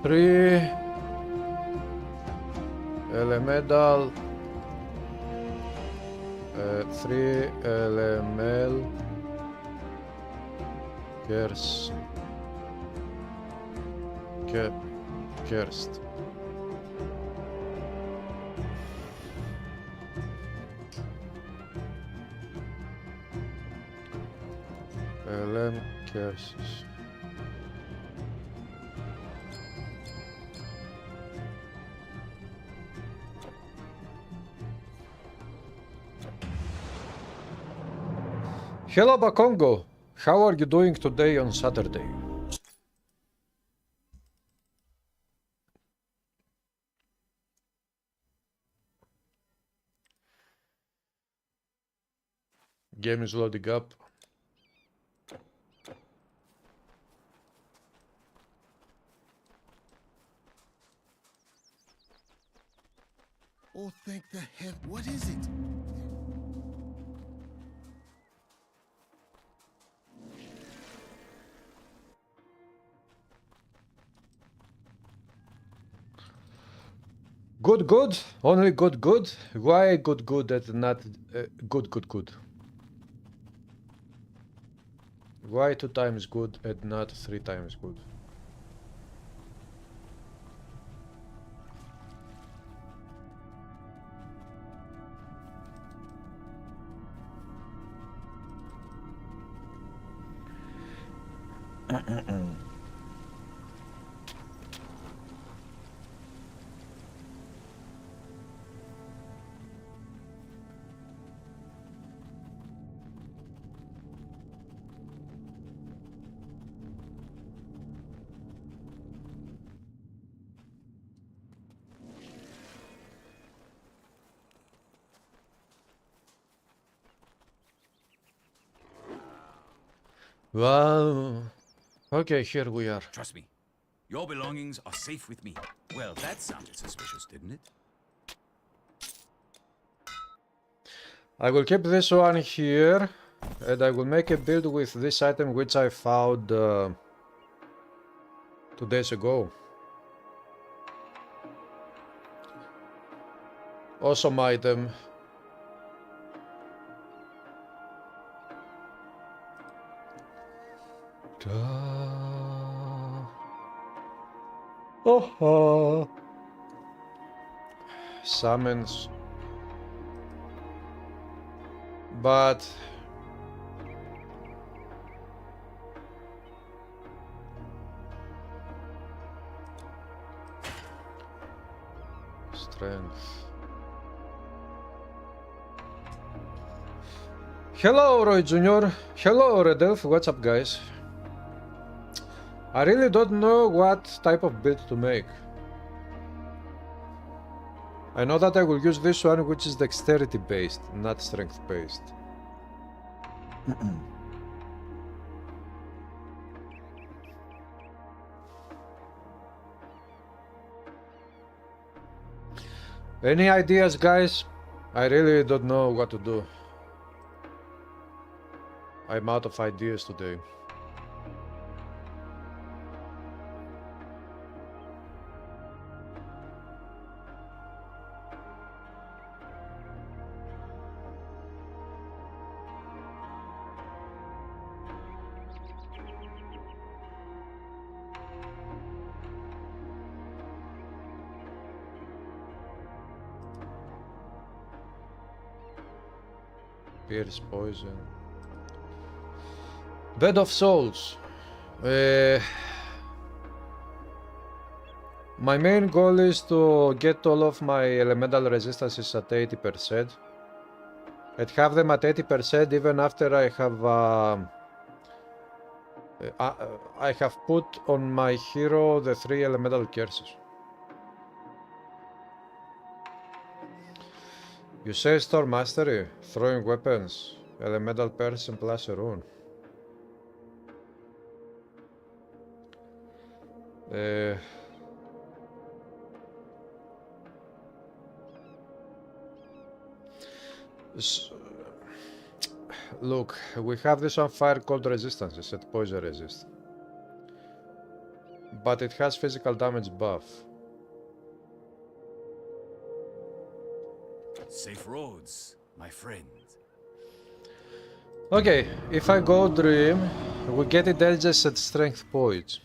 3 elemental, 3 LML Kerst. LM Kerst. Hello Bakongo, how are you doing today on Saturday? Game is loading up. Oh, thank the heaven. What is it? Good, only good. Why good and not good? Why 2 times good and not 3 times good? Wow. Okay, here we are. Trust me, your belongings are safe with me. Well, that sounded suspicious, didn't it? I will keep this one here, and I will make a build with this item which I found 2 days ago. Awesome item. Oh, summons, but strength. Hello Roy Jr. Hello Red Elf, what's up guys? I really don't know what type of build to make. I know that I will use this one which is dexterity based, not strength based. Any ideas guys? I really don't know what to do. I'm out of ideas today. Pierce poison. Bed of Souls. My main goal is to get all of my elemental resistances at 80% and have them at 80% even after I have put on my hero the 3 elemental curses. You say Storm Mastery, throwing weapons, elemental person plus a rune. Look, we have this on fire cold resistances and poison resist. but it has physical damage buff. Safe roads, my friend. Okay, if I go Dream, we get intelligence at strength points.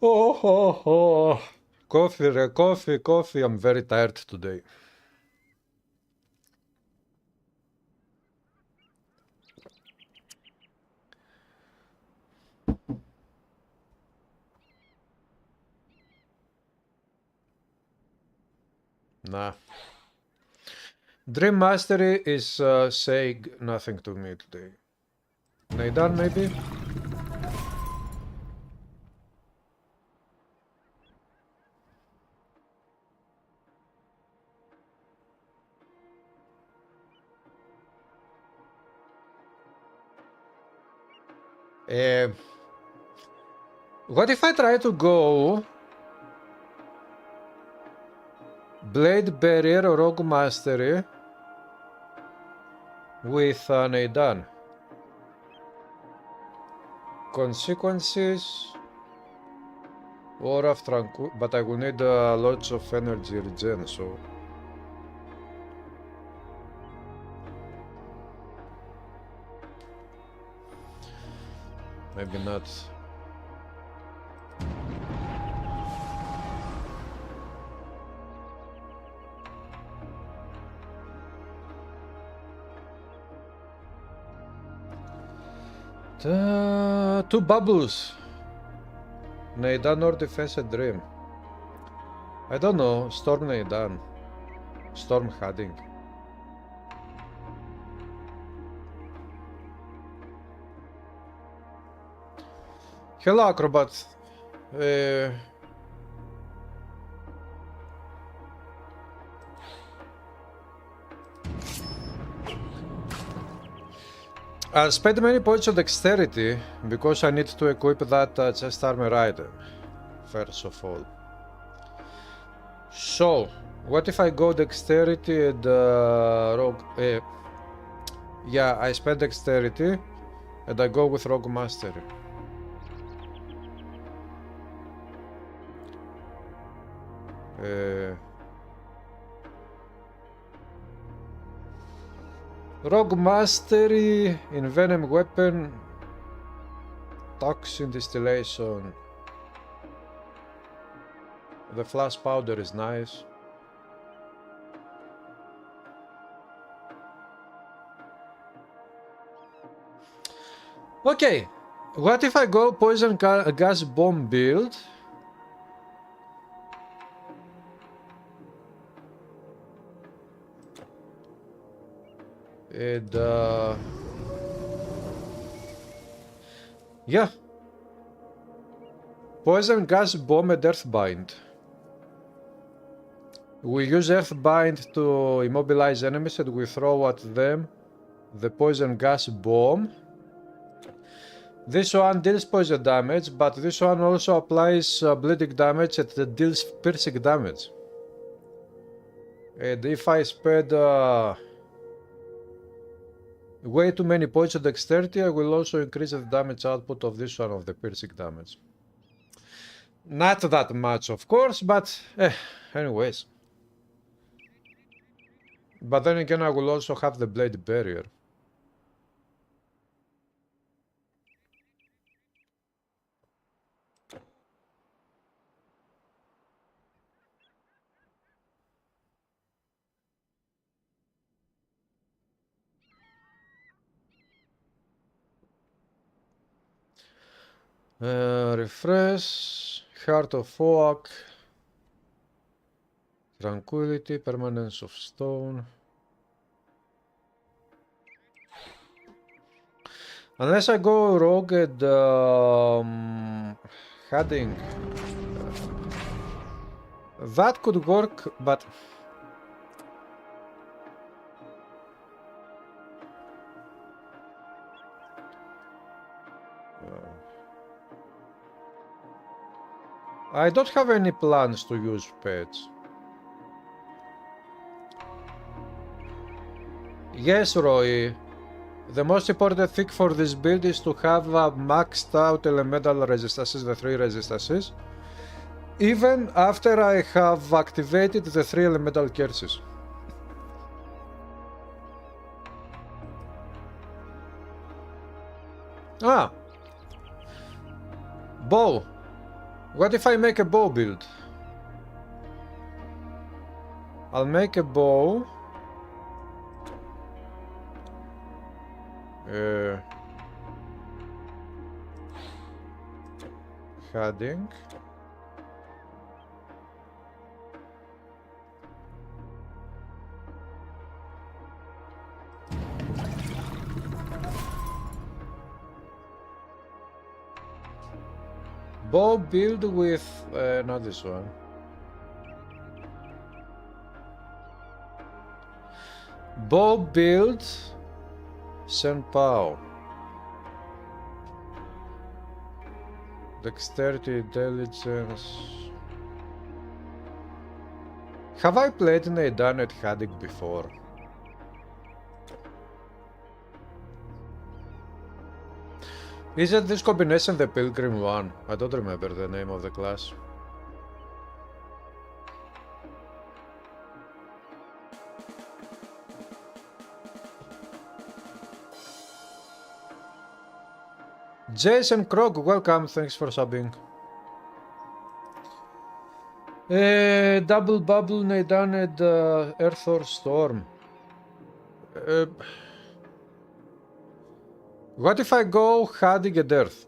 Oh. Coffee. I'm very tired today. Nah. Dream Mastery is saying nothing to me today. Naidan, maybe? What if I try to go Blade Barrier or Rogue Mastery with Naidan? Consequences or of Tranquil, but I will need lots of energy regen, so maybe not. Two bubbles. Naidan or Defense and Dream. I don't know. Storm Naidan. Storm Hadding. Hello, Acrobat. I'll spend many points on dexterity because I need to equip that chest armor item, first of all. So, what if I go dexterity and rogue? Yeah, I spend dexterity and I go with rogue mastery. Rogue Mastery, Envenom Weapon, Toxin Distillation. The Flash Powder is nice. Okay, what if I go Poison Gas Bomb build? And yeah, Poison Gas Bomb and Earthbind. We use Earthbind to immobilize enemies and we throw at them the Poison Gas Bomb. This one deals poison damage, but this one also applies bleeding damage and deals piercing damage. And if I spend way too many points of dexterity, I will also increase the damage output of this one, of the piercing damage. Not that much, of course, but anyways. But then again, I will also have the blade barrier. Refresh, Heart of Oak, Tranquility, Permanence of Stone. Unless I go rogue and Hadding, that could work, but I don't have any plans to use pets. Yes, Roy. The most important thing for this build is to have maxed out elemental resistances, the 3 resistances, even after I have activated the 3 elemental curses. Ah! Bow! What if I make a bow build? I'll make a bow. Heading. Bow build with not this one. Bow build Senpao. Dexterity, intelligence. Have I played in a Danet Haddock before? Is it this combination the Pilgrim one? I don't remember the name of the class. Jason Krog, welcome, thanks for subbing. Double Bubble Neidaned Earth or Storm. What if I go Haddock and Earth?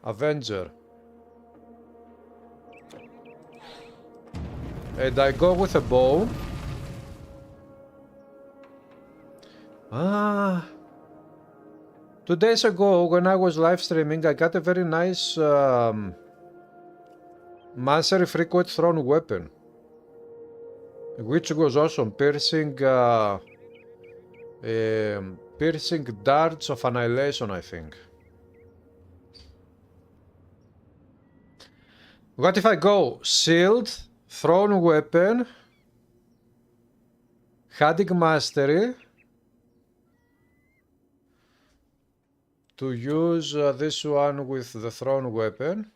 Avenger. And I go with a bow. Ah. 2 days ago, when I was live streaming, I got a very nice Mancery frequent thrown weapon, which was awesome, piercing darts of annihilation, I think. What if I go shield, thrown weapon, Haddock mastery, to use this one with the thrown weapon,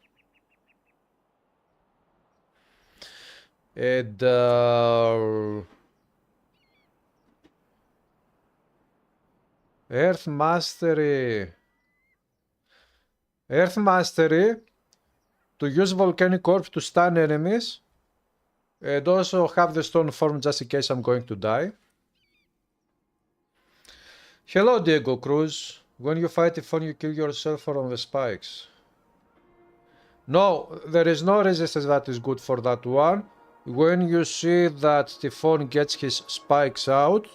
and Earth Mastery to use Volcanic Orb to stun enemies, and also have the stone form just in case I'm going to die. Hello Diego Cruz. When you fight Typhon, you kill yourself from the spikes. No, there is no resistance that is good for that one. When you see that Typhon gets his spikes out,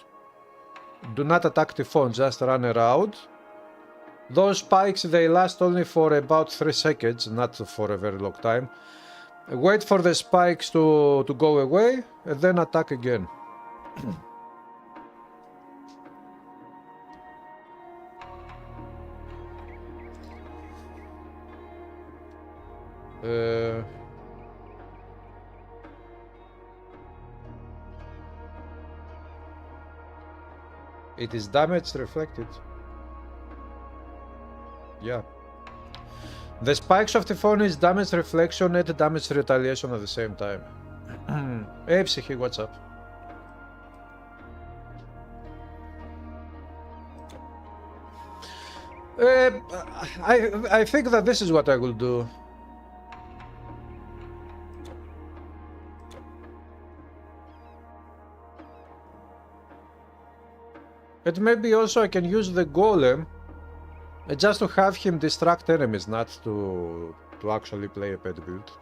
do not attack Typhon, just run around. Those spikes, they last only for about 3 seconds, not for a very long time. Wait for the spikes to go away, and then attack again. It is damage reflected. Yeah. The spikes of Typhon is damage reflection and damage retaliation at the same time. Hey Psyche, what's up? I think that this is what I will do. And maybe also I can use the golem just to have him distract enemies, not to actually play a pet build.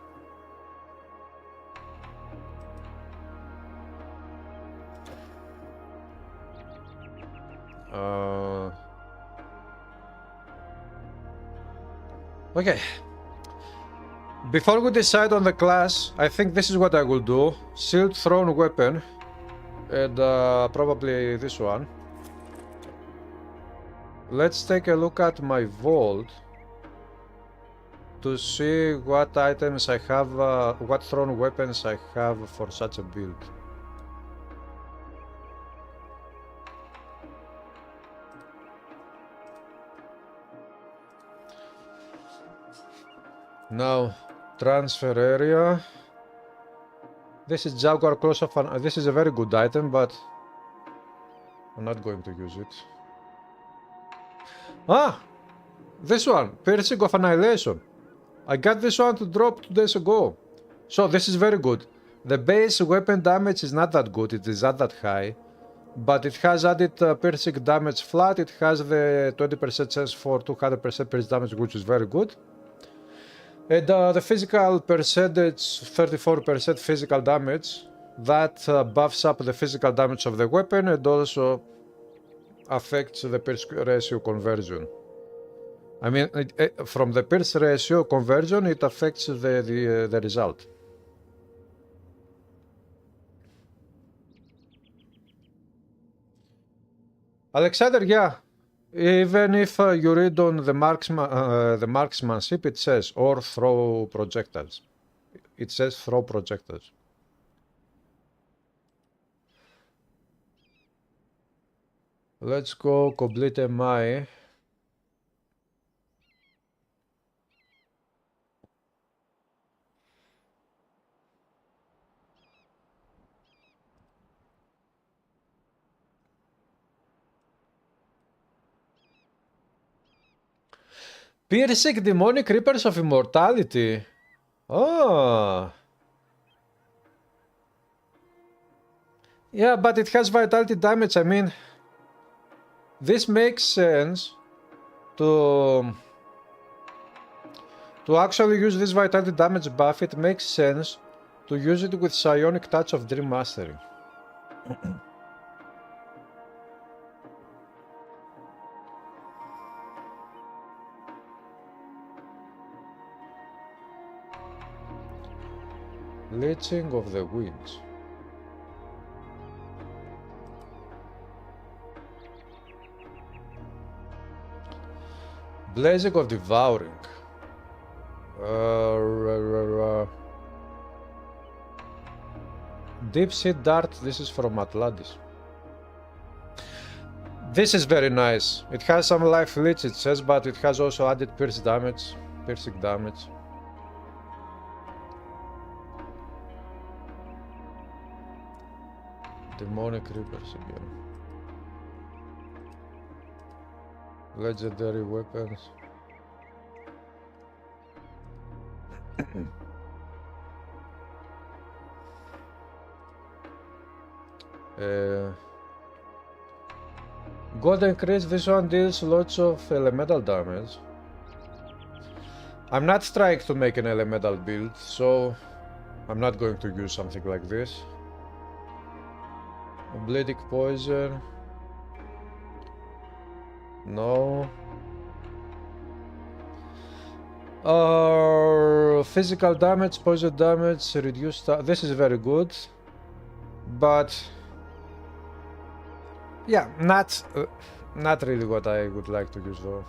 Okay. Before we decide on the class, I think this is what I will do. Shield thrown weapon, and probably this one. Let's take a look at my vault to see what items I have, what thrown weapons I have for such a build. Now, transfer area. This is Jaguar close of this is a very good item, but I'm not going to use it. Ah! This one, Piercing of Annihilation. I got this one to drop 2 days ago. So this is very good. The base weapon damage is not that good, it is not that high. But it has added piercing damage flat, it has the 20% chance for 200% piercing damage, which is very good. And the physical percentage, 34% physical damage, that buffs up the physical damage of the weapon and also affects the pierce ratio conversion. I mean, from the pierce ratio conversion, it affects the result. Alexander, yeah. Even if you read on the marksmanship, it says or throw projectiles. It says throw projectiles. Let's go complete MI. Piercing demonic reapers of immortality. Oh. Yeah, but it has vitality damage. I mean, this makes sense to actually use this vitality damage buff. It makes sense to use it with Psionic Touch of Dream Mastery. Leeching of the Winds. Blazing of Devouring. Deep Sea Dart, this is from Atlantis. This is very nice. It has some life leech, it says, but it has also added piercing damage. Demonic Reapers again. Legendary weapons. Golden Craze, this one deals lots of elemental damage. I'm not trying to make an elemental build, so I'm not going to use something like this. Bleeding Poison. No. Physical damage, poison damage, reduced. This is very good, but yeah, not really what I would like to use though.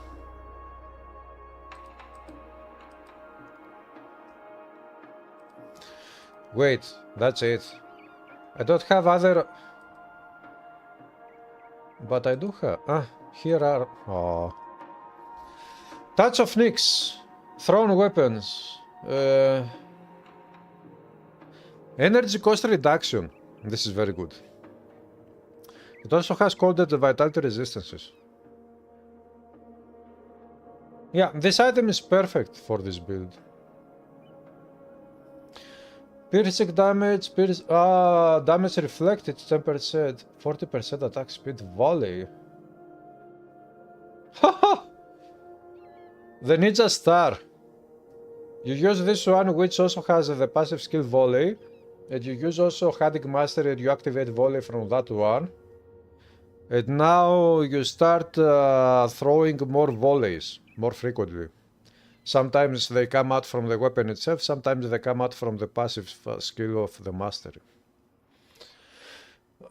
Wait, that's it. I don't have other, but I do have. Here are. Oh. Touch of Nyx. Thrown weapons. Energy cost reduction. This is very good. It also has coded vitality resistances. Yeah, this item is perfect for this build. Piercing damage, damage reflected 10%, 40% attack speed, volley. Haha! The Ninja Star. You use this one, which also has the passive skill volley, and you use also Hunting Mastery and you activate volley from that one. And now you start throwing more volleys, more frequently. Sometimes they come out from the weapon itself, sometimes they come out from the passive skill of the mastery.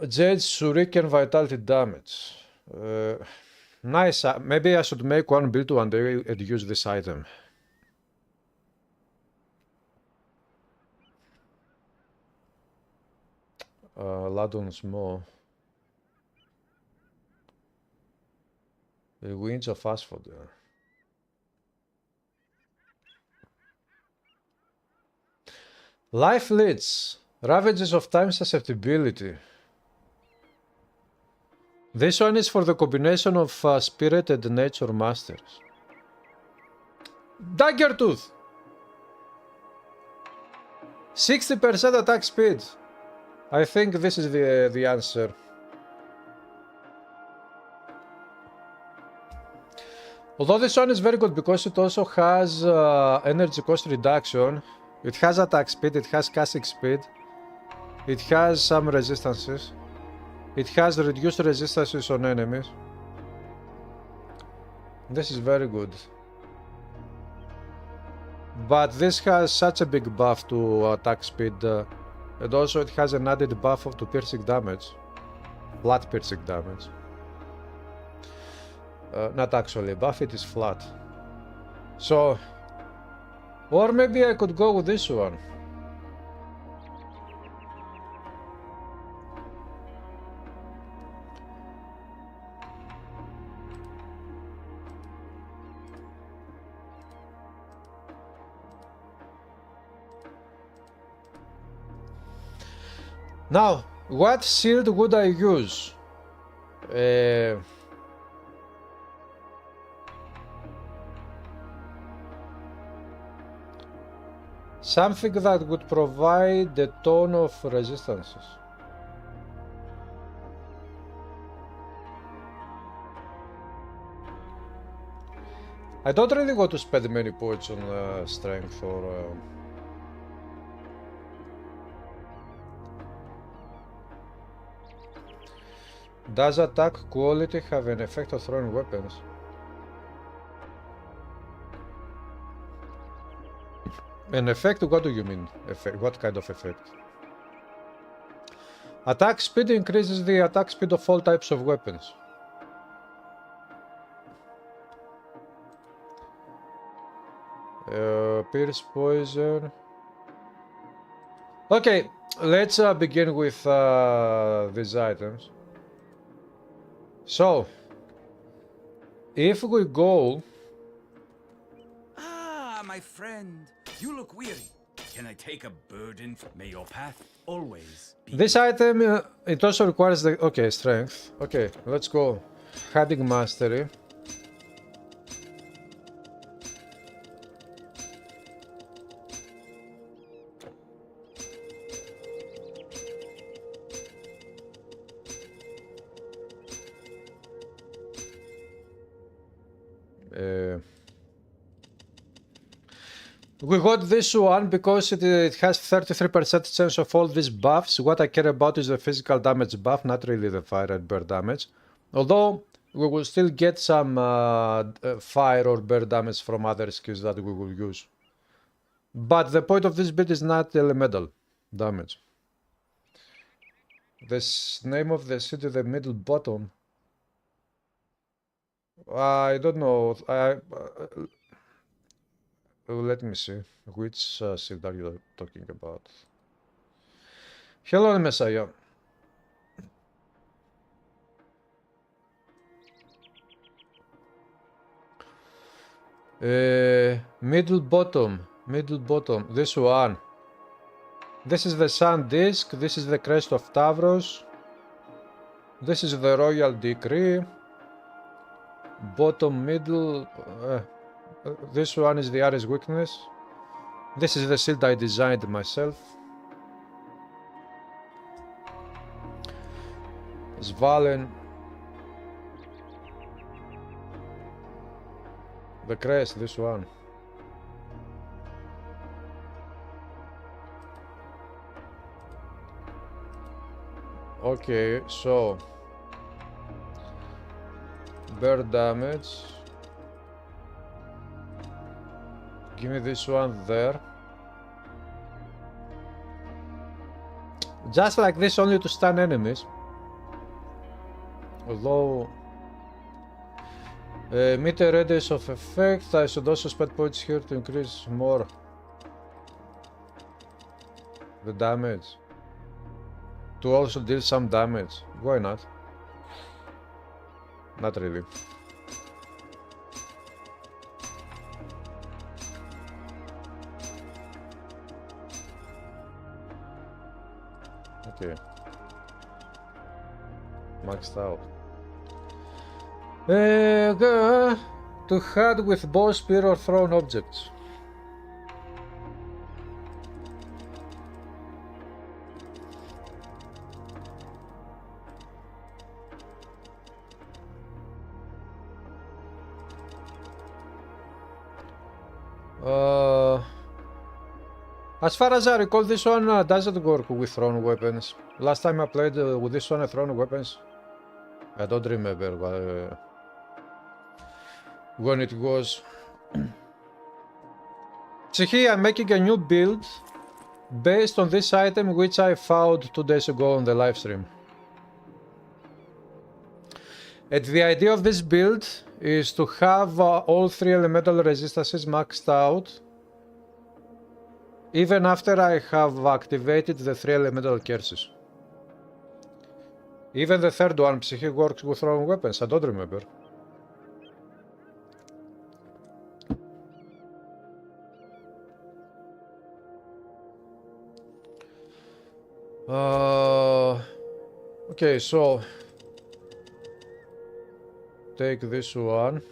Jade Shuriken Vitality Damage. Nice. Maybe I should make one build one day and use this item. Ladon's Maw. The Winds of Asphodel. Life leads. Ravages of time susceptibility. This one is for the combination of spirit and nature masters. Dagger Tooth! 60% attack speed. I think this is the answer. Although this one is very good because it also has energy cost reduction. It has attack speed, it has casting speed. It has some resistances. It has reduced resistances on enemies. This is very good. But this has such a big buff to attack speed. And also it has an added buff to piercing damage. Flat piercing damage. Not actually a buff, it is flat. So, or maybe I could go with this one. Now, what shield would I use? Something that would provide a ton of resistances. I don't really want to spend many points on strength or... Does attack quality have an effect of throwing weapons? An effect? What do you mean? Effect? What kind of effect? Attack speed increases the attack speed of all types of weapons. Pierce poison. Okay, let's begin with these items. So, if we go... Ah, my friend, you look weary. Can I take a burden? May your path always be... This item, it also requires the... Okay, strength. Okay, let's go. Hunting mastery. We got this one because it has 33% chance of all these buffs. What I care about is the physical damage buff, not really the fire and burn damage. Although we will still get some fire or burn damage from other skills that we will use. But the point of this build is not elemental damage. The name of the city, the middle bottom. I don't know. Let me see. Which shield are you talking about? Hello, Messiah. Middle bottom. This one. This is the sun disk. This is the crest of Tavros. This is the royal decree. Bottom, middle. This one is the Ares weakness. This is the shield I designed myself. Svalen. The crest, this one. Okay, so bird damage. Give me this one there. Just like this, only to stun enemies. Although meet a radius of effect, I should also spend points here to increase more the damage. To also deal some damage. Why not? Not really. Okay. Maxed out. To hunt with bow, spear, or thrown objects. As far as I recall, this one doesn't work with thrown weapons. Last time I played with this one, thrown weapons. I don't remember when it was. So here I'm making a new build based on this item which I found 2 days ago on the live stream. And the idea of this build is to have all 3 elemental resistances maxed out even after I have activated the 3 elemental curses. Even the third one, Psyche, works with thrown weapons, I don't remember. Okay, so take this one.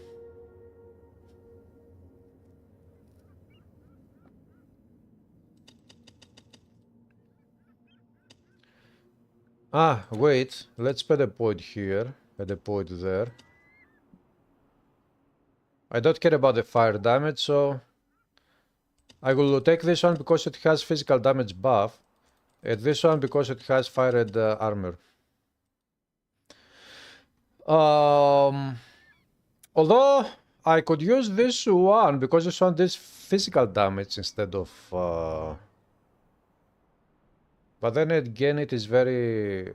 Ah, wait, let's put a point here, put a point there. I don't care about the fire damage, so I will take this one because it has physical damage buff, and this one because it has fired armor. Although I could use this one because this one does physical damage instead of but then again it is very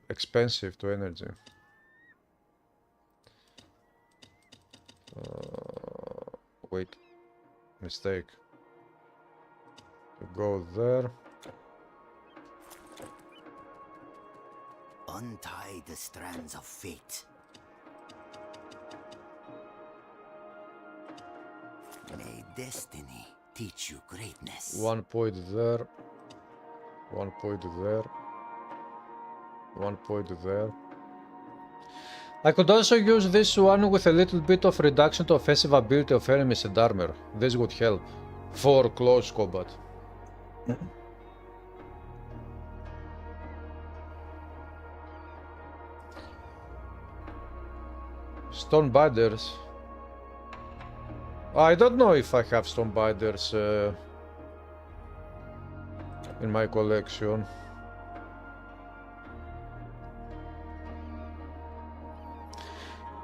expensive to energy. Wait, mistake. Go there. Untie the strands of fate. May destiny teach you greatness. 1 point there. 1 point there. 1 point there. I could also use this one with a little bit of reduction to offensive ability of enemies and armor. This would help for close combat. Stone binders. I don't know if I have stone binders in my collection.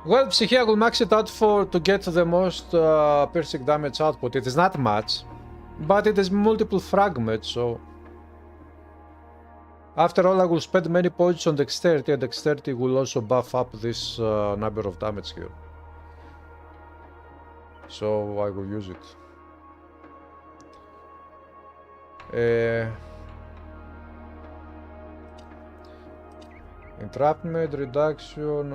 Well, Psyche, I will max it out to get the most piercing damage output. It is not much, but it is multiple fragments, so after all I will spend many points on dexterity, and dexterity will also buff up this number of damage here. So I will use it. Entrapment reduction.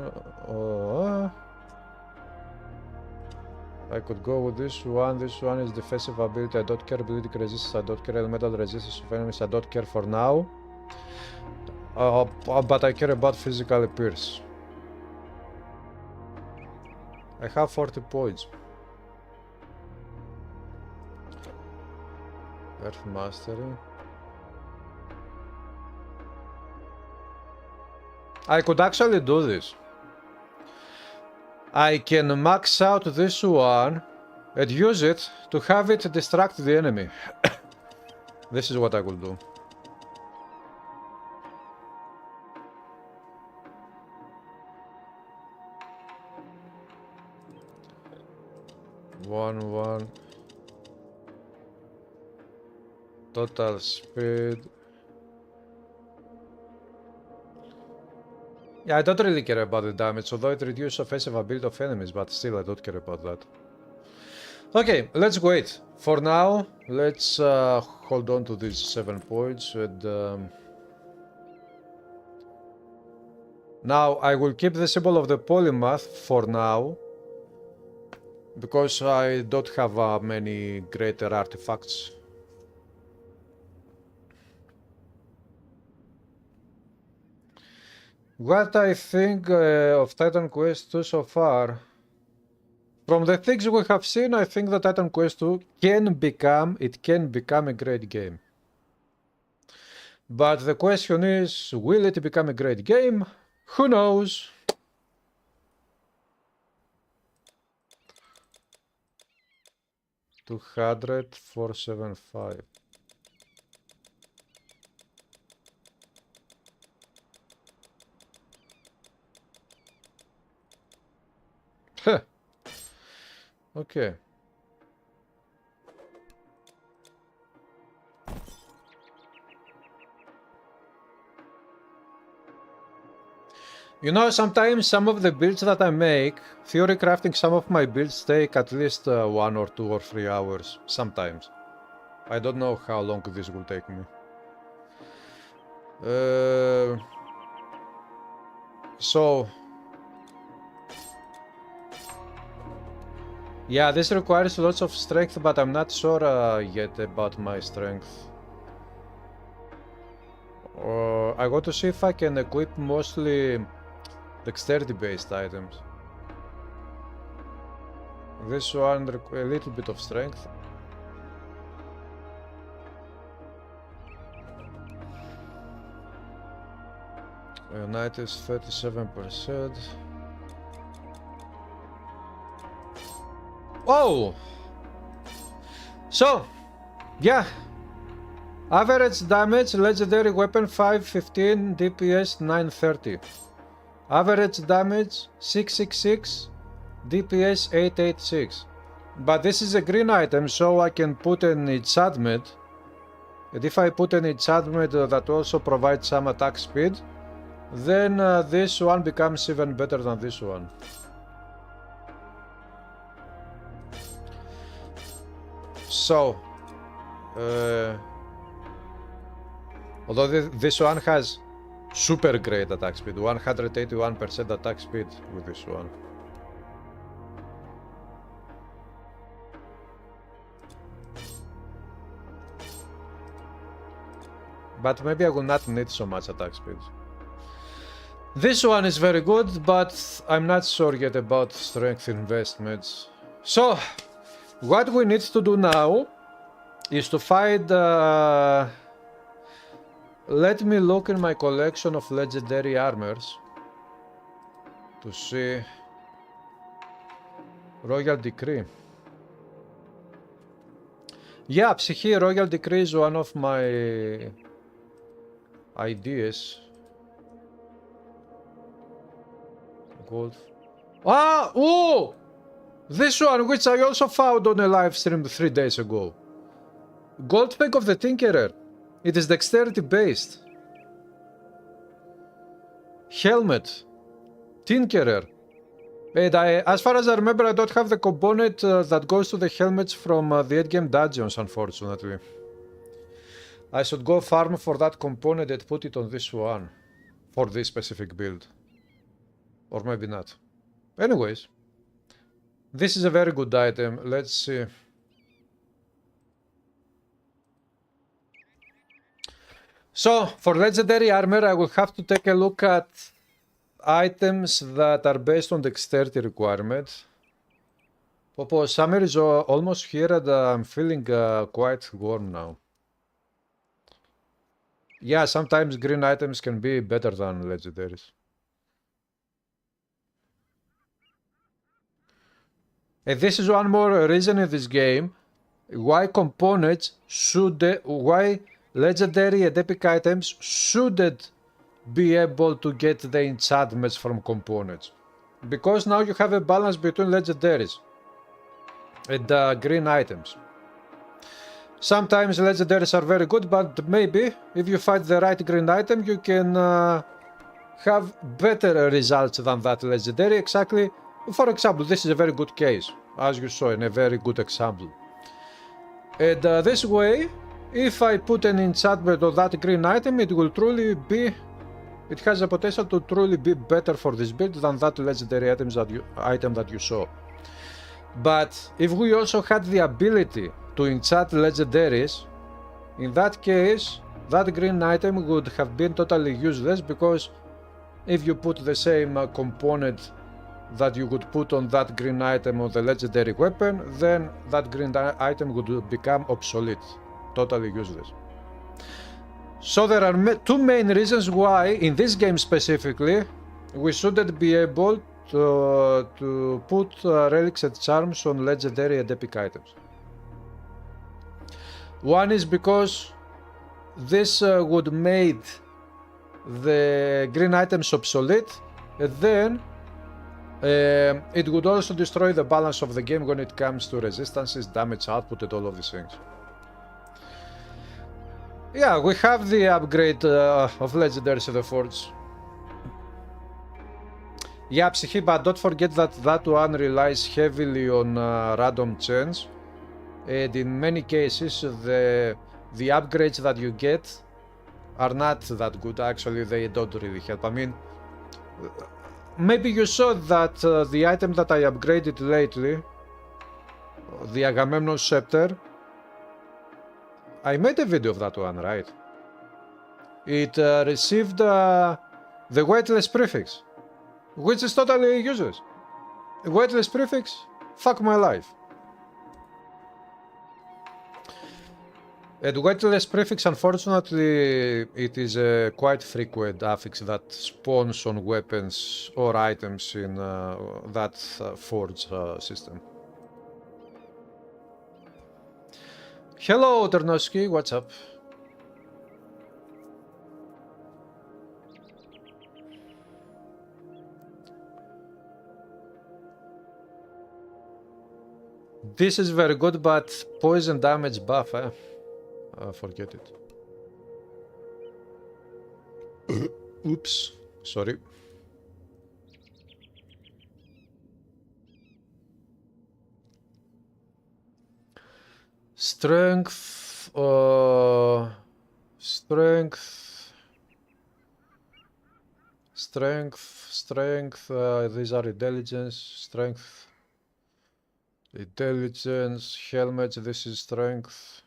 I could go with this one. This one is defensive ability. I don't care ability resistance. I don't care elemental resistance of enemies. I don't care for now. But I care about physical pierce. I have 40 points. Earth Mastery. I could actually do this. I can max out this one and use it to have it distract the enemy. This is what I will do. One. Total speed. Yeah, I don't really care about the damage, although it reduces offensive ability of enemies, but still I don't care about that. Okay, let's wait. For now, let's hold on to these 7 points and now I will keep the symbol of the polymath for now, because I don't have many greater artifacts. What I think of Titan Quest 2 so far, from the things we have seen, I think that Titan Quest 2 can become a great game. But the question is, will it become a great game? Who knows? $200,475. Okay. You know, sometimes some of the builds that I make, theory crafting some of my builds take at least 1 or 2 or 3 hours. Sometimes. I don't know how long this will take me. So... yeah, this requires lots of strength, but I'm not sure yet about my strength. I want to see if I can equip mostly dexterity-based items. This one requires a little bit of strength. Night is 37%. Oh! So, yeah. Average damage, legendary weapon 515, DPS 930. Average damage 666, DPS 886. But this is a green item, so I can put an enchantment. And if I put an enchantment that also provides some attack speed, then this one becomes even better than this one. So, although this one has super great attack speed, 181% attack speed with this one. But maybe I will not need so much attack speed. This one is very good, but I'm not sure yet about strength investments. So, what we need to do now is to find... let me look in my collection of legendary armors to see... Royal Decree. Yeah, Psyche Royal Decree is one of my ideas. Gold. Ah! Oh! This one, which I also found on a live stream 3 days ago. Gold Peg of the Tinkerer. It is dexterity based. Helmet. Tinkerer. And as far as I remember, I don't have the component that goes to the helmets from the endgame dungeons, unfortunately. I should go farm for that component and put it on this one. For this specific build. Or maybe not. Anyways. This is a very good item. Let's see. So, for legendary armor, I will have to take a look at items that are based on dexterity requirement. Popo, summer is almost here and I'm feeling quite warm now. Yeah, sometimes green items can be better than legendaries. And this is one more reason in this game why components should, why legendary and epic items shouldn't be able to get the enchantments from components. Because now you have a balance between legendaries and green items. Sometimes legendaries are very good, but maybe if you find the right green item, you can have better results than that legendary. Exactly. For example, this is a very good case, as you saw in a very good example. And this way, if I put an enchantment on that green item, it will truly be... it has the potential to truly be better for this build than that legendary item that you saw. But if we also had the ability to enchant legendaries, in that case, that green item would have been totally useless because if you put the same component that you would put on that green item on the legendary weapon, then that green item would become obsolete, totally useless. So there are two main reasons why, in this game specifically, we shouldn't be able to put relics and charms on legendary and epic items. One is because this would make the green items obsolete, and then it would also destroy the balance of the game when it comes to resistances, damage output, and all of these things. Yeah, we have the upgrade of legendaries of the Forge. Yeah, Psyche, but don't forget that that one relies heavily on random chance, and in many cases the upgrades that you get are not that good. Actually, they don't really help. I mean, maybe you saw that the item that I upgraded lately, the Agamemnon Scepter, I made a video of that one, right? It received the weightless prefix, which is totally useless. Weightless prefix? Fuck my life. And weightless prefix, unfortunately, it is a quite frequent affix that spawns on weapons or items in that Forge system. Hello, Ternoski, what's up? This is very good, but poison damage buff, eh? Forget it. Oops, sorry. Strength, strength, these are intelligence, strength, intelligence, helmets, this is strength.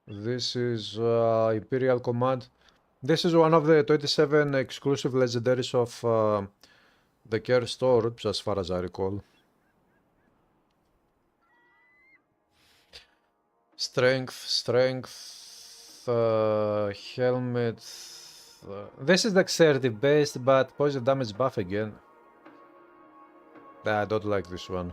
This is Imperial Command. This is one of the 27 exclusive legendaries of the Cursed Orbs, as far as I recall. Strength, helmet. This is dexterity based, but poison damage buff again. I don't like this one.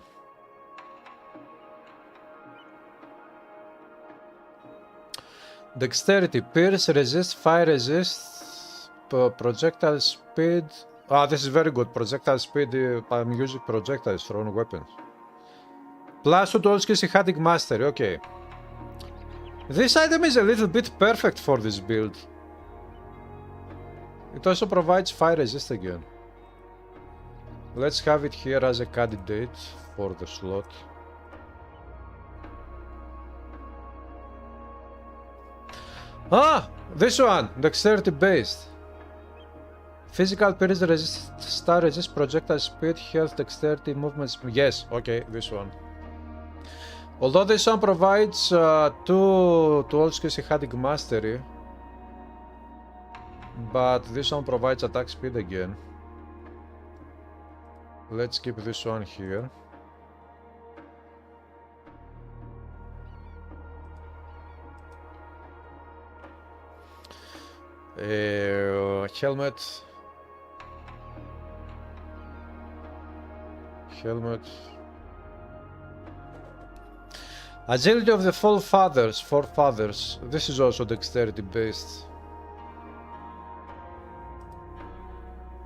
Dexterity, pierce, resist, fire resist, projectile speed. Ah, this is very good. Projectile speed, I'm using projectiles thrown weapons. Plus 2 to all skills in hunting mastery, okay. This item is a little bit perfect for this build. It also provides fire resist again. Let's have it here as a candidate for the slot. Ah! This one! Dexterity based. Physical pierce resist, star resist, projectile speed, health, dexterity, movement. Yes, okay, this one. Although this one provides 2 to all skills in hunting mastery, but this one provides attack speed again. Let's keep this one here. Helmet. Agility of the forefathers. This is also dexterity based.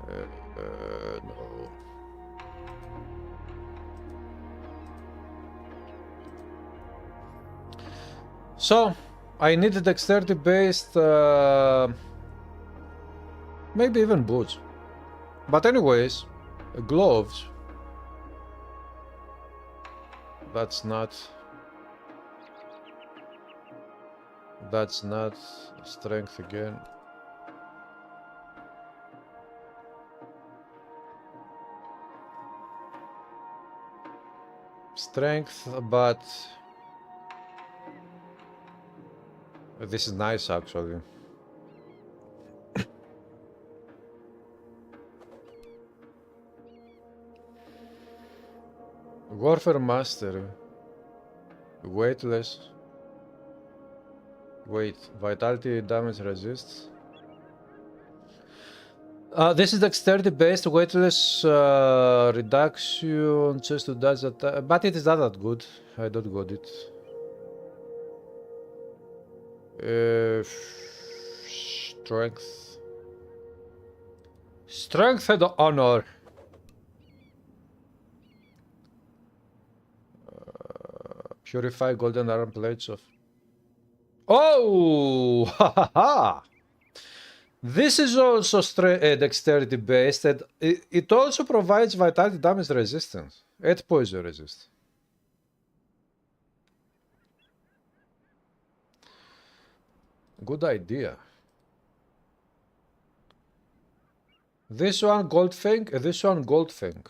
No. So I need a dexterity based, maybe even boots. But anyways, gloves. That's not strength again. Strength, but this is nice actually. Warfare Master. Weightless. Wait, vitality damage resists. This is dexterity based weightless reduction just to dodge attack, but it is not that good. I don't got it. Strength. Strength and honor. Purify golden arm plates of. Oh! Ha ha ha! This is also dexterity based, and it also provides vitality damage resistance and poison resist. Good idea. This one gold fang, this one gold fang.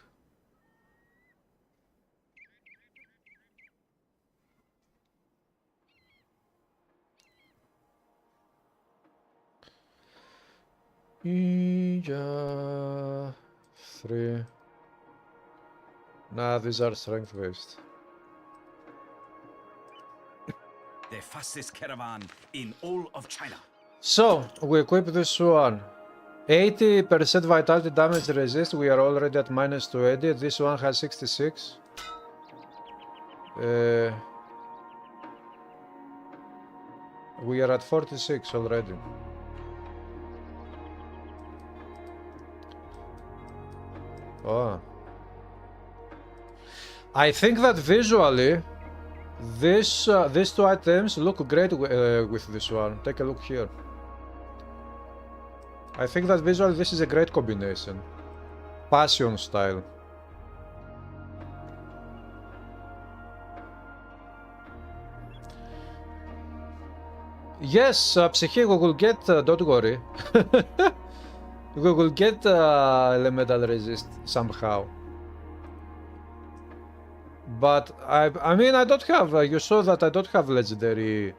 Yeah, 3. Nah, these are strength based. The fastest caravan in all of China. So, we equip this one. 80% vitality damage resist. We are already at minus 20. This one has 66. We are at 46 already. Oh. I think that visually, these two items look great with this one. Take a look here. I think that visually this is a great combination. Passion style. Yes, Psyche, we will get, don't worry. We will get elemental resist somehow. But I mean, I don't have, you saw that I don't have legendary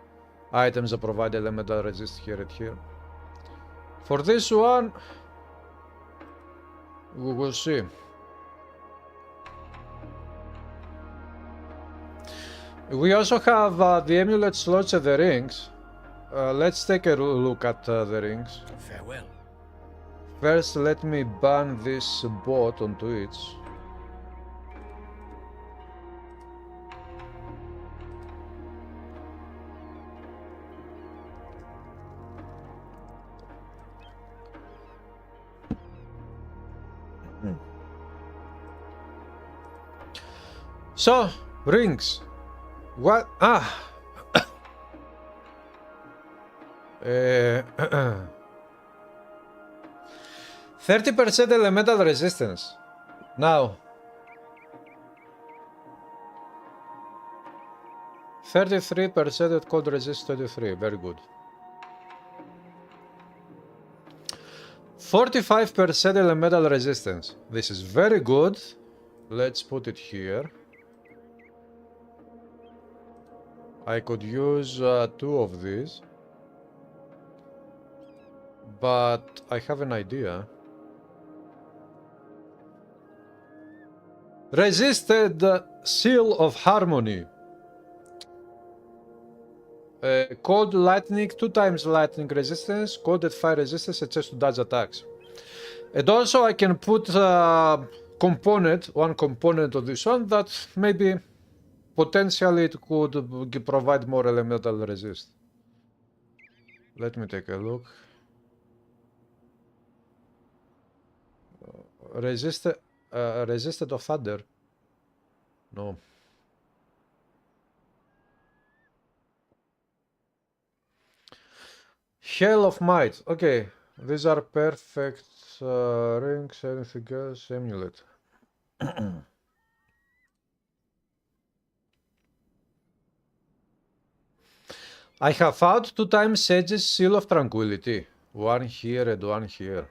items that provide elemental resist here and here. For this one, we will see. We also have the amulet slots and the rings. Let's take a look at the rings. Farewell. First, let me ban this bot onto it. So, rings. What? 30% elemental resistance. Now, 33% at cold resist 23. Very good. 45% elemental resistance. This is very good. Let's put it here. I could use 2 of these. But I have an idea. Resisted Seal of Harmony. Cold lightning, 2 times lightning resistance, cold and fire resistance, and just to dodge attacks. And also I can put one component of this one that maybe potentially it could provide more elemental resist. Let me take a look. Resisted of thunder. No. Hail of Might. Okay, these are perfect rings. Anything else? Amulet. I have found 2 times Sage's Seal of Tranquility. 1 here and 1 here.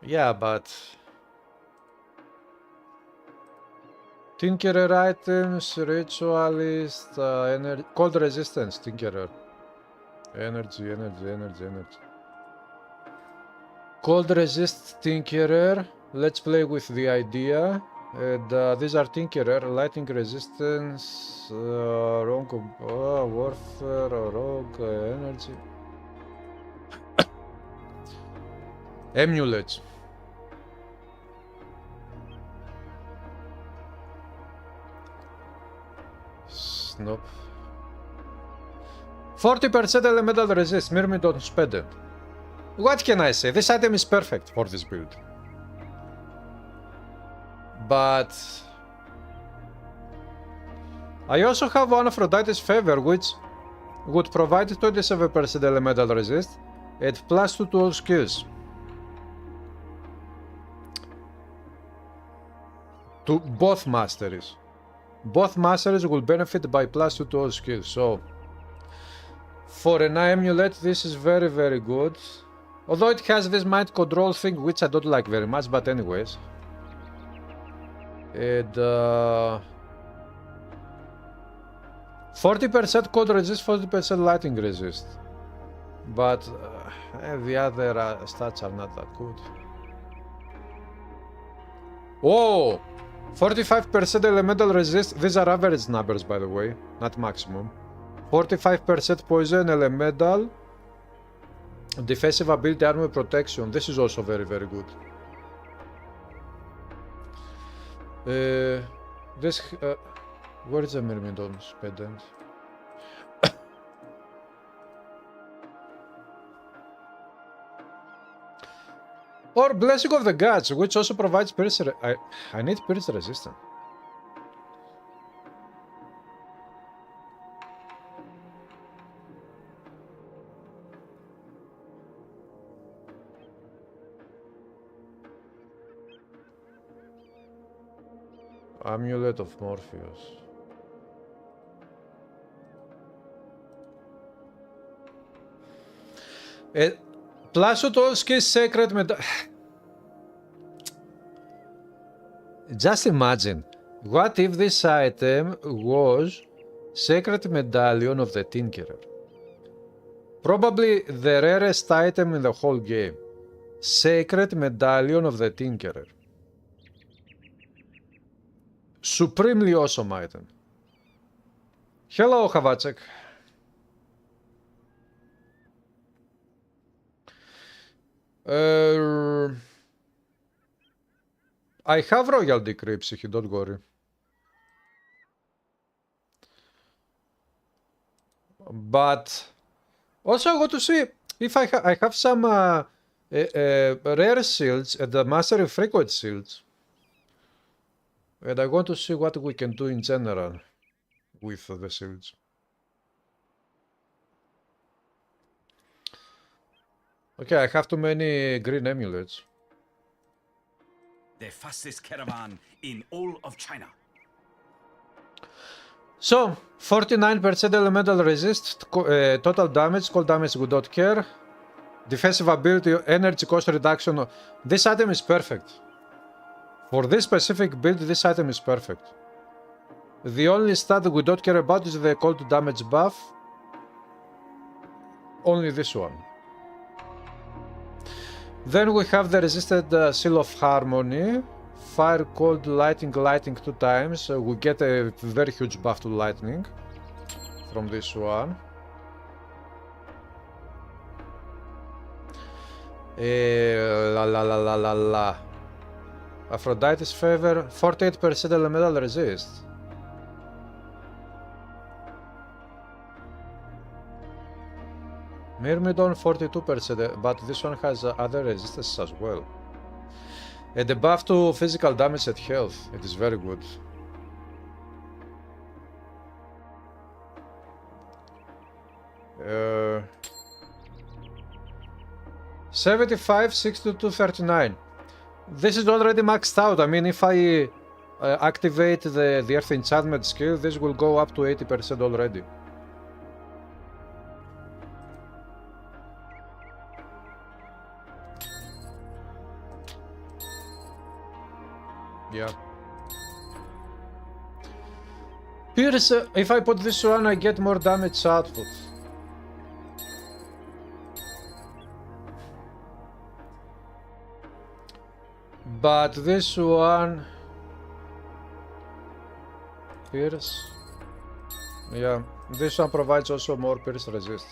Yeah, but Tinkerer items, Ritualist, Cold Resistance, Tinkerer. Energy. Cold resist Tinkerer. Let's play with the idea. And these are Tinkerer, lightning resistance, rogue warfare, rogue energy. Emulets. Snop. 40% elemental resist, Myrmidon spended. What can I say? This item is perfect for this build. But I also have one Aphrodite's Favor, which would provide 27% elemental resist and +2 to all skills. To both masteries. Both masteries will benefit by +2 to all skills, so for an amulet this is very, very good. Although it has this mind control thing, which I don't like very much, but anyways. And 40% cold resist, 40% lightning resist. But the other stats are not that good. Oh! 45% elemental resist. These are average numbers, by the way, not maximum. 45% poison, elemental, defensive ability, armor protection. This is also very, very good. Where is the Myrmidon's pendant? Or Blessing of the Gods, which also provides pierce. I need pierce resistance. Amulet of Morpheus. Plus to all skills secret medal. Just imagine, what if this item was Secret Medallion of the Tinkerer? Probably the rarest item in the whole game. Secret Medallion of the Tinkerer. Supremely awesome item. Hello, Havacek. I have Royal Decree, Psyche, don't worry. But also I want to see if I have some rare shields and the mastery frequent shields. And I want to see what we can do in general with the shields. Okay, I have too many green amulets. The fastest caravan in all of China. So, 49% elemental resist, total damage, cold damage we don't care. Defensive ability, energy cost reduction. This item is perfect. For this specific build, this item is perfect. The only stat that we don't care about is the cold damage buff. Only this one. Then we have the resisted Seal of Harmony. Fire, cold, lightning, lightning 2 times. We get a very huge buff to lightning from this one. La la la la la la. Aphrodite's Favor, 48% elemental resist. Myrmidon 42%, but this one has other resistances as well. And the buff to physical damage and health, it is very good. Uh, 75, 62, 39. This is already maxed out. I mean, if I activate the Earth Enchantment skill, this will go up to 80% already. Yeah. Pierce, if I put this one, I get more damage output. But this one... Pierce. Yeah, this one provides also more pierce resist.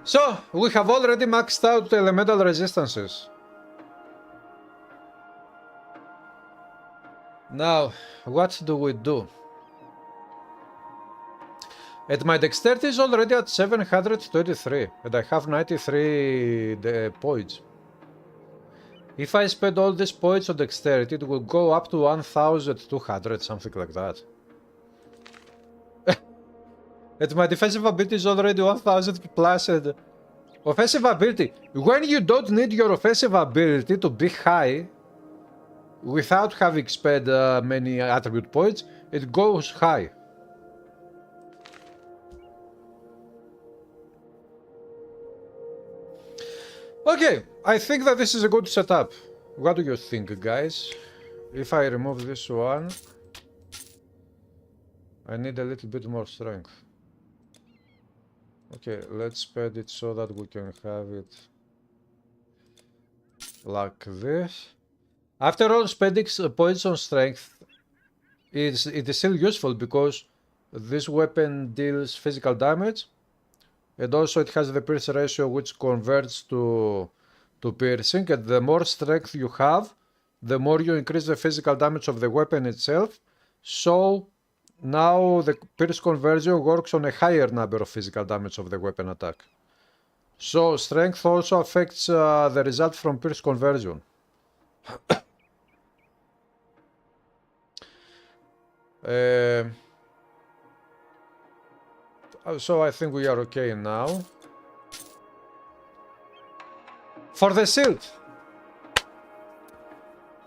So, we have already maxed out elemental resistances. Now, what do we do? And my dexterity is already at 723, and I have 93 points. If I spend all these points on dexterity, it will go up to 1200, something like that. And my defensive ability is already 1000 plus, and offensive ability. When you don't need your offensive ability to be high, without having spent many attribute points, it goes high. Okay, I think that this is a good setup. What do you think, guys? If I remove this one, I need a little bit more strength. Okay, let's spend it so that we can have it like this. After all, spending points on strength it is still useful because this weapon deals physical damage, and also it has the pierce ratio which converts to piercing, and the more strength you have, the more you increase the physical damage of the weapon itself. So now the pierce conversion works on a higher number of physical damage of the weapon attack. So strength also affects the result from pierce conversion. So I think we are okay now. For the shield,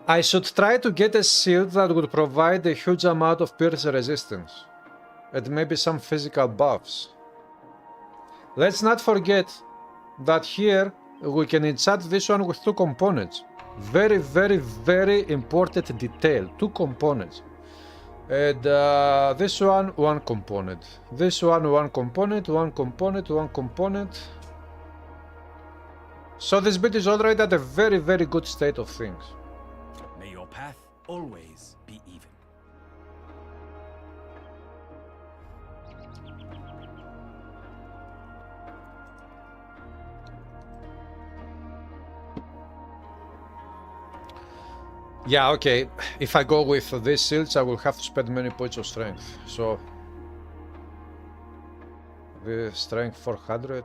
I should try to get a shield that would provide a huge amount of pierce resistance and maybe some physical buffs. Let's not forget that here we can enchant this one with 2 components. Very, very, very important detail. 2 components. And this one component. This one component, 1 component, 1 component. So this build is already at a very, very good state of things. May your path always be even. Yeah, okay. If I go with these shields, I will have to spend many points of strength. So the strength 400.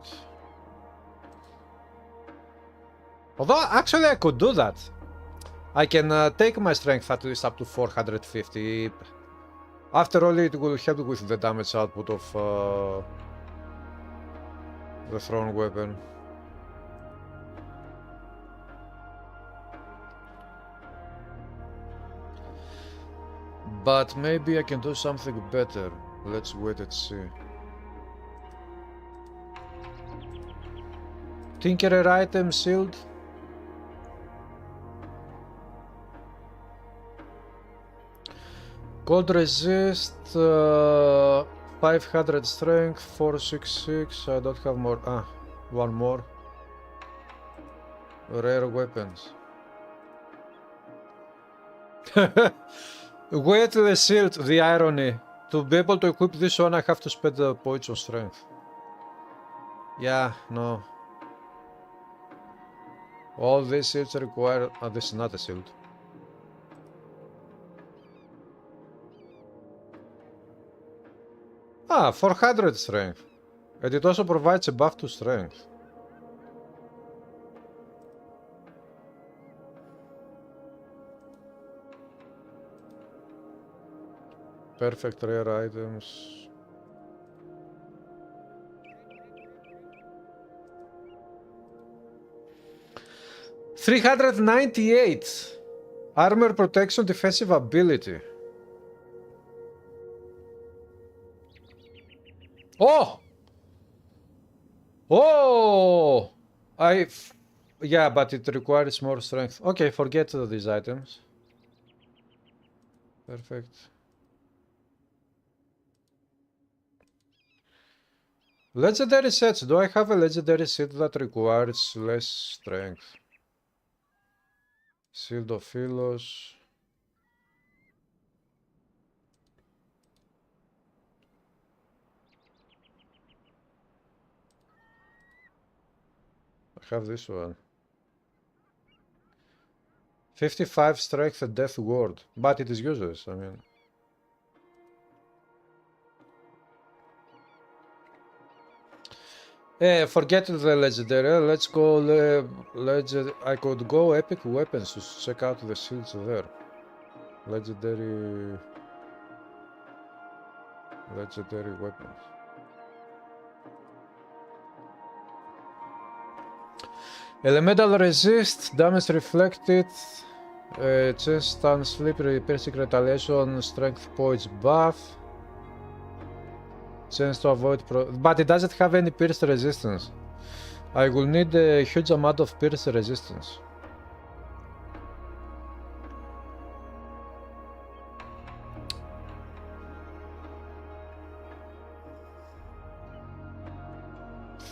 Although actually I could do that. I can take my strength at least up to 450. After all, it will help with the damage output of the thrown weapon. But maybe I can do something better. Let's wait and see. Tinkerer item shield. Cold resist, 500 strength, 466. I don't have more. One more. Rare weapons. Wait the shield, the irony. To be able to equip this one, I have to spend the points on strength. Yeah, no. All these shields require... this is not a shield. Ah, 400 strength. And it also provides a buff to strength. Perfect rare items. $398 armor protection defensive ability. Oh! Oh! Yeah, but it requires more strength. Okay, forget these items. Perfect. Legendary sets. Do I have a legendary set that requires less strength? Shield of Philos. I have this one. 55 strength and death ward, but it is useless, I mean. Forget the legendary. Let's go. I could go epic weapons to check out the shields there. Legendary weapons. Elemental resist, damage reflected, chest stun, slippery, piercing retaliation, strength points buff. Chance to avoid but it doesn't have any pierce resistance. I will need a huge amount of pierce resistance.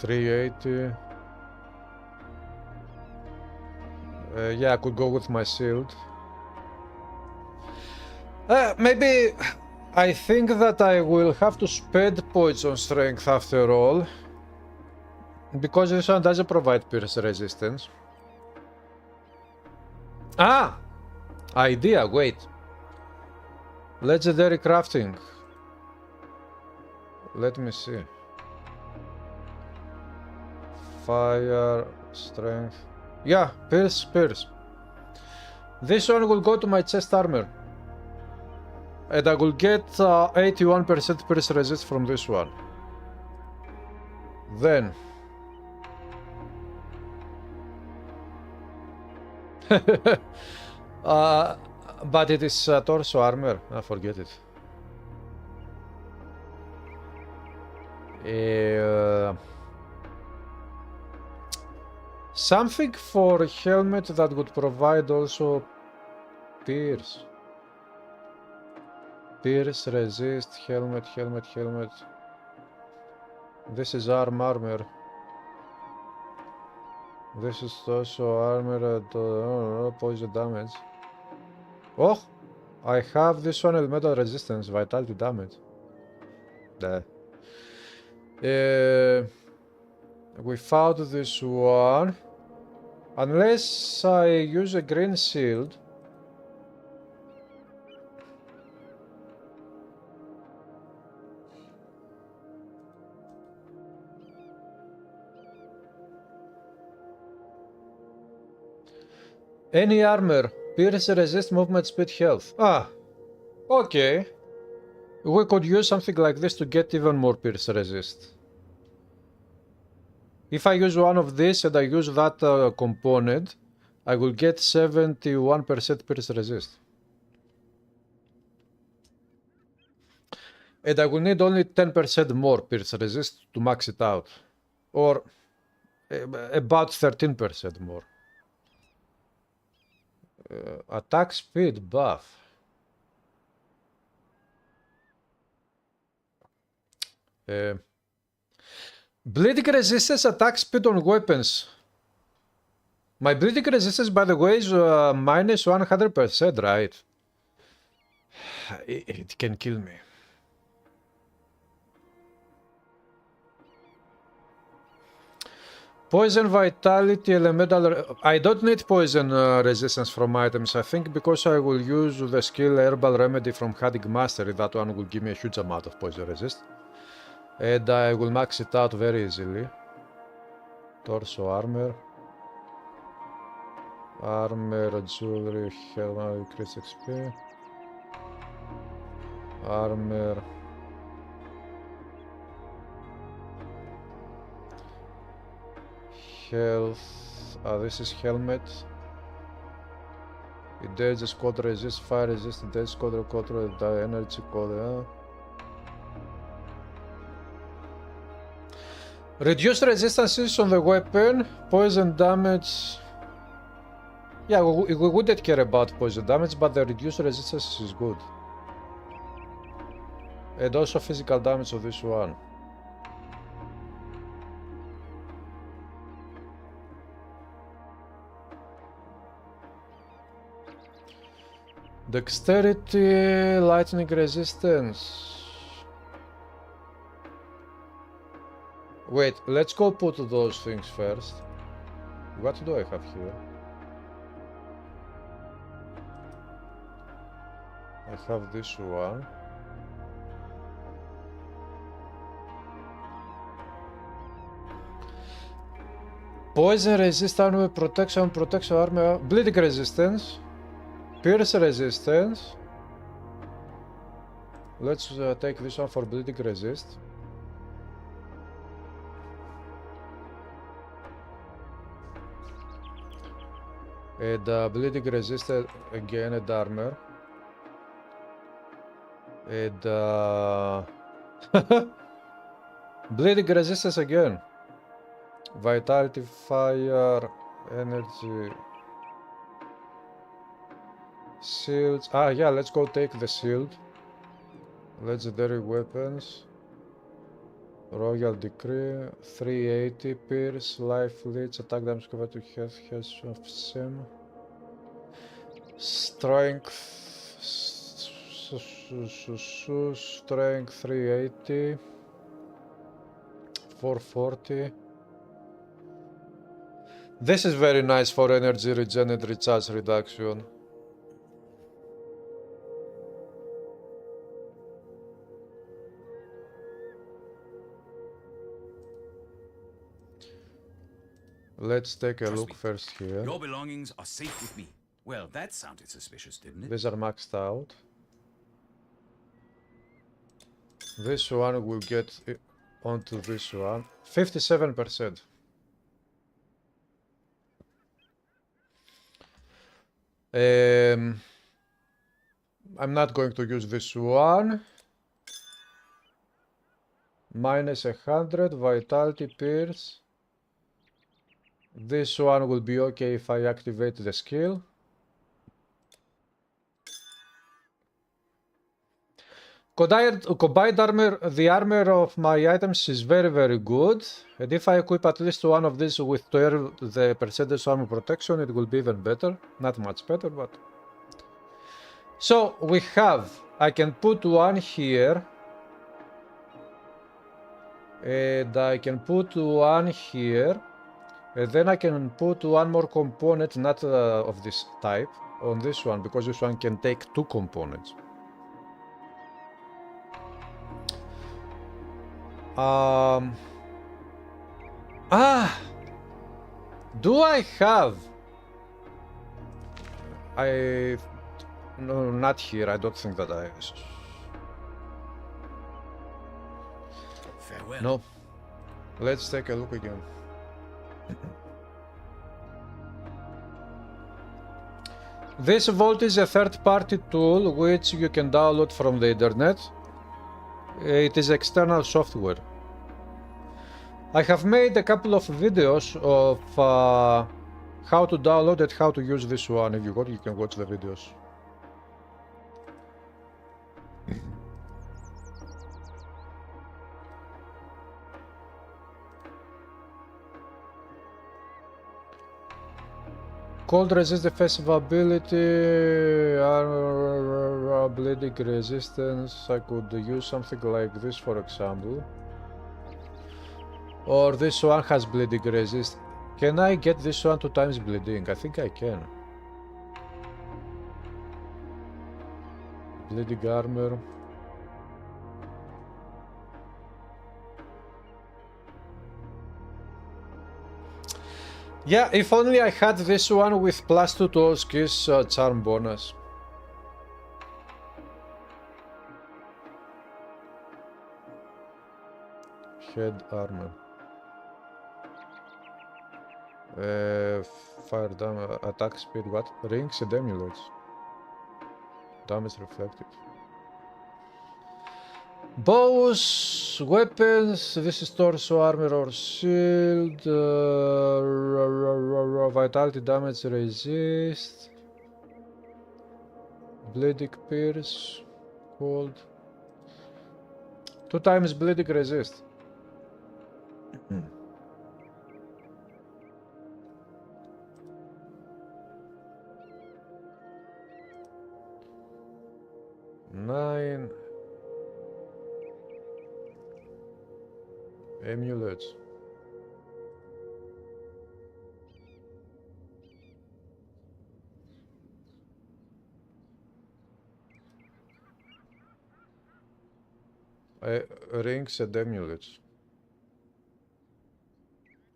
$380. Yeah, I could go with my shield. Maybe I think that I will have to spend points on strength after all, because this one doesn't provide pierce resistance. Ah! Idea, wait. Legendary crafting. Let me see. Fire, strength. Yeah, pierce. This one will go to my chest armor. And I will get 81% pierce resist from this one. Then but it is torso armor. I forget it. Something for helmet that would provide also pierce. Pierce, resist, helmet. This is armor. This is also armor, poison damage. Oh! I have this one, elemental resistance, vitality damage. There. Without this one, unless I use a green shield, any armor, pierce, resist, movement, speed, health. Ah, okay. We could use something like this to get even more pierce resist. If I use one of this and I use that component, I will get 71% pierce resist. And I will need only 10% more pierce resist to max it out. Or about 13% more. Attack speed buff. Bleeding resistance, attack speed on weapons. My bleeding resistance, by the way, is minus 100%, right? It can kill me. Poison, vitality, elemental. I don't need poison resistance from items, I think, because I will use the skill Herbal Remedy from Hunting Mastery. That one will give me a huge amount of poison resist. And I will max it out very easily. Torso armor. Armor, jewelry, helmet, increase XP. Armor. Health. This is helmet. It damages code resist, fire resist, damage code control, energy code. Reduce resistances on the weapon, poison damage. Yeah, we wouldn't care about poison damage, but the reduced resistance is good. And also physical damage of this one. Dexterity, lightning resistance. Wait, let's go put those things first. What do I have here? I have this one. Poison resist armor, protection armor, bleeding resistance, pierce resistance. Let's take this one for bleeding resist. And bleeding resistant again and armor. And bleeding resistance again. Vitality, fire, energy, shields. Ah, yeah, let's go take the shield. Legendary weapons. Royal Decree, 380, Pierce, Life Leech, attack damage covered to health, has of Sim. Strength, Strength 380, 440. This is very nice for energy regen and recharge reduction. Let's take a Trust look me. first here. Your belongings are safe with me. Well, that sounded suspicious, didn't it? These are maxed out. This one will get onto this one. 57%. I'm not going to use this one. Minus 100, Vitality, Pierce. This one will be okay if I activate the skill. Combined armor, the armor of my items is very good. And if I equip at least one of these with 12 the percentage armor protection, it will be even better. Not much better, but... So, we have... I can put one here. And I can put one here. And then I can put one more component, not of this type, on this one, because this one can take two components. Do I have... No, not here. I don't think that I... Farewell. No. Let's take a look again. This Vault is a third-party tool which you can download from the internet. It is external software. I have made a couple of videos of how to download and how to use this one. If you want, you can watch the videos. Cold resist defensive ability, armor, bleeding resistance. I could use something like this, for example. Or this one has bleeding resist. Can I get this one 2 times bleeding? I think I can. Bleeding armor. Yeah, if only I had this one with +2 to all skills charm bonus. Head armor. Fire damage, attack speed, what? Rings and amulets. Damage reflected. Bows, weapons, this is torso armor or shield, vitality damage resist, bleeding pierce, cold, 2 times bleeding resist. Amulets. Rings and amulets.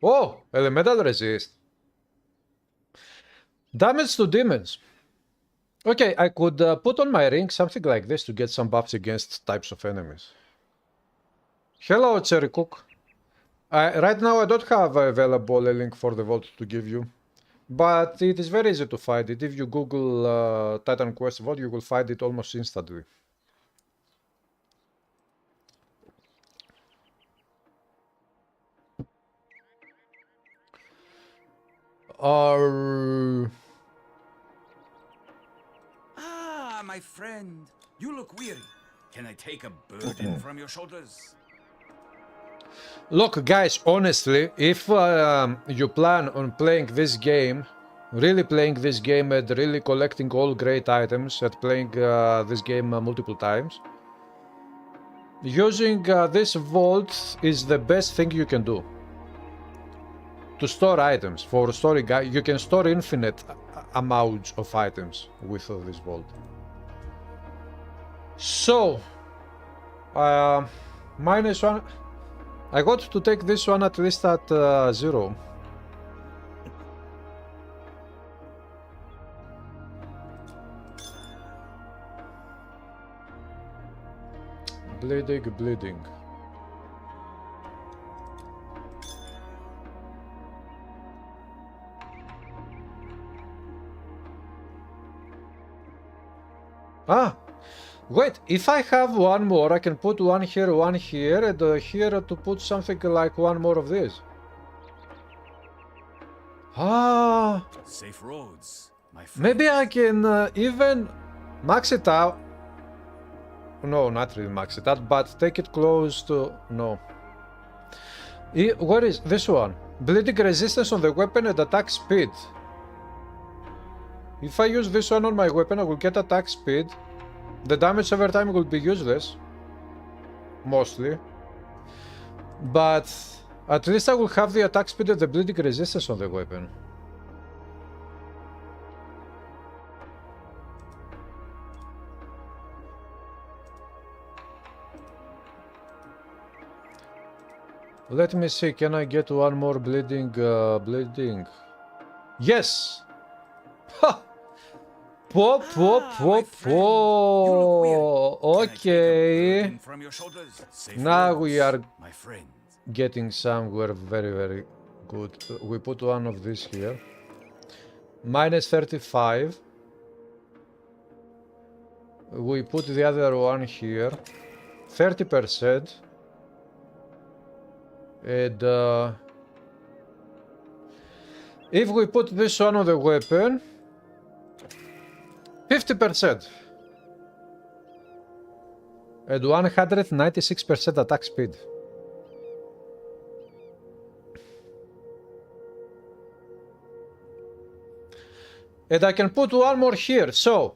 Oh! Elemental resist. Damage to demons. Okay, I could put on my ring something like this to get some buffs against types of enemies. Hello, Cherry Cook. Right now I don't have available a link for the vault to give you, but it is very easy to find it. If you Google Titan Quest Vault, you will find it almost instantly. Ah, my friend. You look weary. Can I take a burden from your shoulders? Look, guys, honestly, if you plan on playing this game, really playing this game and really collecting all great items and playing this game multiple times, using this vault is the best thing you can do. To store items, for storing, you can store infinite amounts of items with this vault. So, -1. I got to take this one at least at 0. Bleeding. Ah! Wait, if I have one more, I can put one here, and here to put something like one more of this. Ah! Safe roads, my friend. Maybe I can even max it out. No, not really max it out, but take it close to... No. What is this one? Bleeding resistance on the weapon and attack speed. If I use this one on my weapon, I will get attack speed. The damage over time will be useless. Mostly. But at least I will have the attack speed and the bleeding resistance on the weapon. Let me see, can I get one more bleeding? Yes! Ha! Po. Okay. Now we are getting somewhere very, very good. We put one of these here. -35. We put the other one here. 30%. And if we put this one on the weapon, 50%. And 196% attack speed. And I can put one more here, so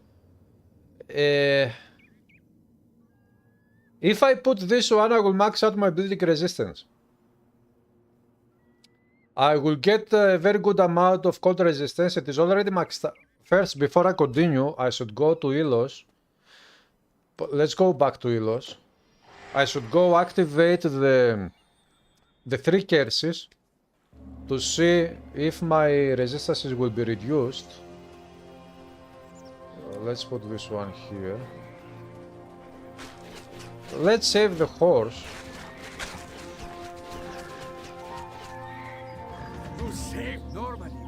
if I put this one, I will max out my bleeding resistance. I will get a very good amount of cold resistance. It is already maxed out. First, before I continue, I should go to Ilos. Let's go back to Ilos. I should go activate the 3 curses to see if my resistances will be reduced. Let's put this one here. Let's save the horse. You saved Normandy.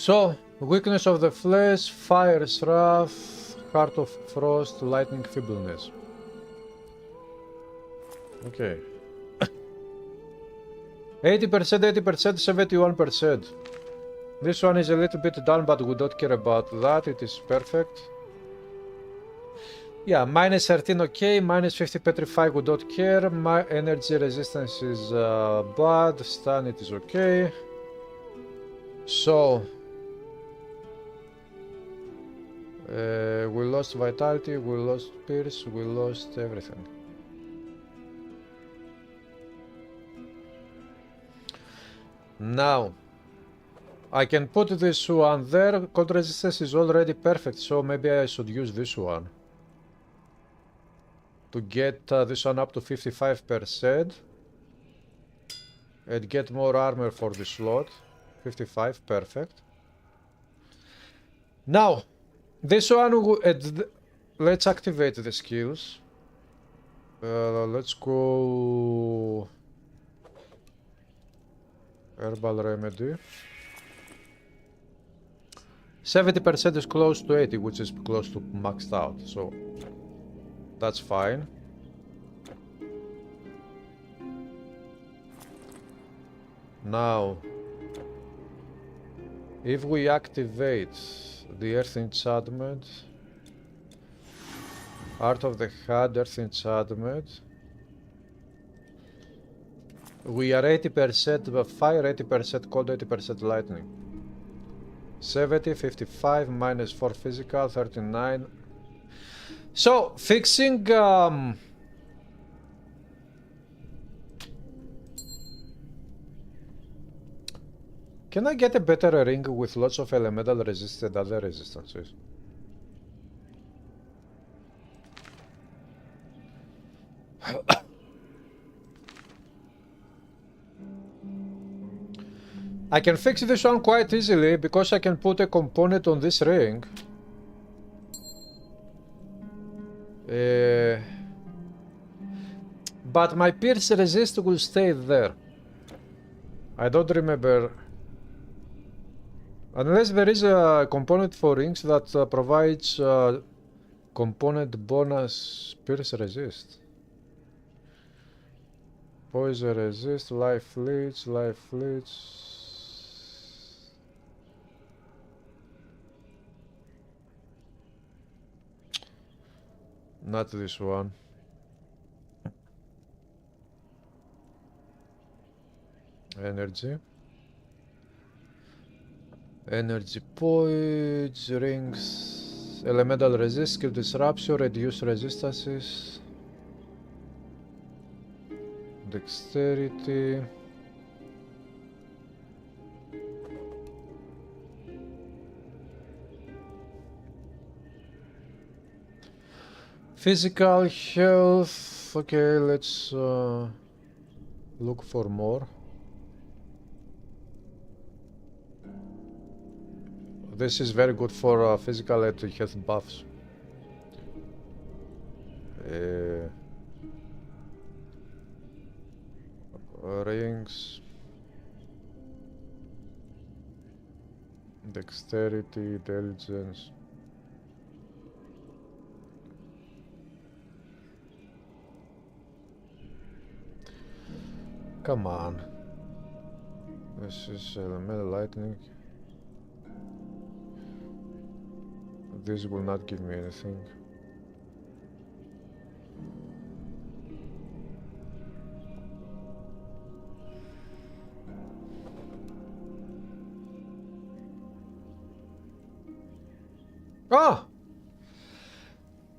So, weakness of the flesh, fire's wrath, heart of frost, lightning feebleness. Okay. 80%, 71%. This one is a little bit down, but we don't care about that. It is perfect. Yeah, minus 13 okay, minus 50 petrify we don't care. My energy resistance is bad, stun it is okay. So we lost vitality, we lost pierce, we lost everything. Now I can put this one there. Cold resistance is already perfect, so maybe I should use this one to get this one up to 55% and get more armor for the slot. 55, perfect. Now this one, let's activate the skills. Let's go herbal remedy. 70% is close to 80, which is close to maxed out, so that's fine. Now, if we activate the Earth Enchantment, Art of the Hand, Earth Enchantment, we are 80% fire, 80% cold, 80% lightning. 70, 55, minus 4 physical, 39. So, fixing... Can I get a better ring with lots of elemental resistance and other resistances? I can fix this one quite easily because I can put a component on this ring. But my pierce resist will stay there. I don't remember. Unless there is a component for rings that provides component bonus pierce resist. Poison resist, life leech, life leech. Not this one. Energy. Energy points, rings, elemental resist, skill disruption, reduce resistances, dexterity. Physical health. Okay, let's look for more. This is very good for physical and health buffs. Rings, dexterity, intelligence. Come on. This is elemental lightning. This will not give me anything. Ah!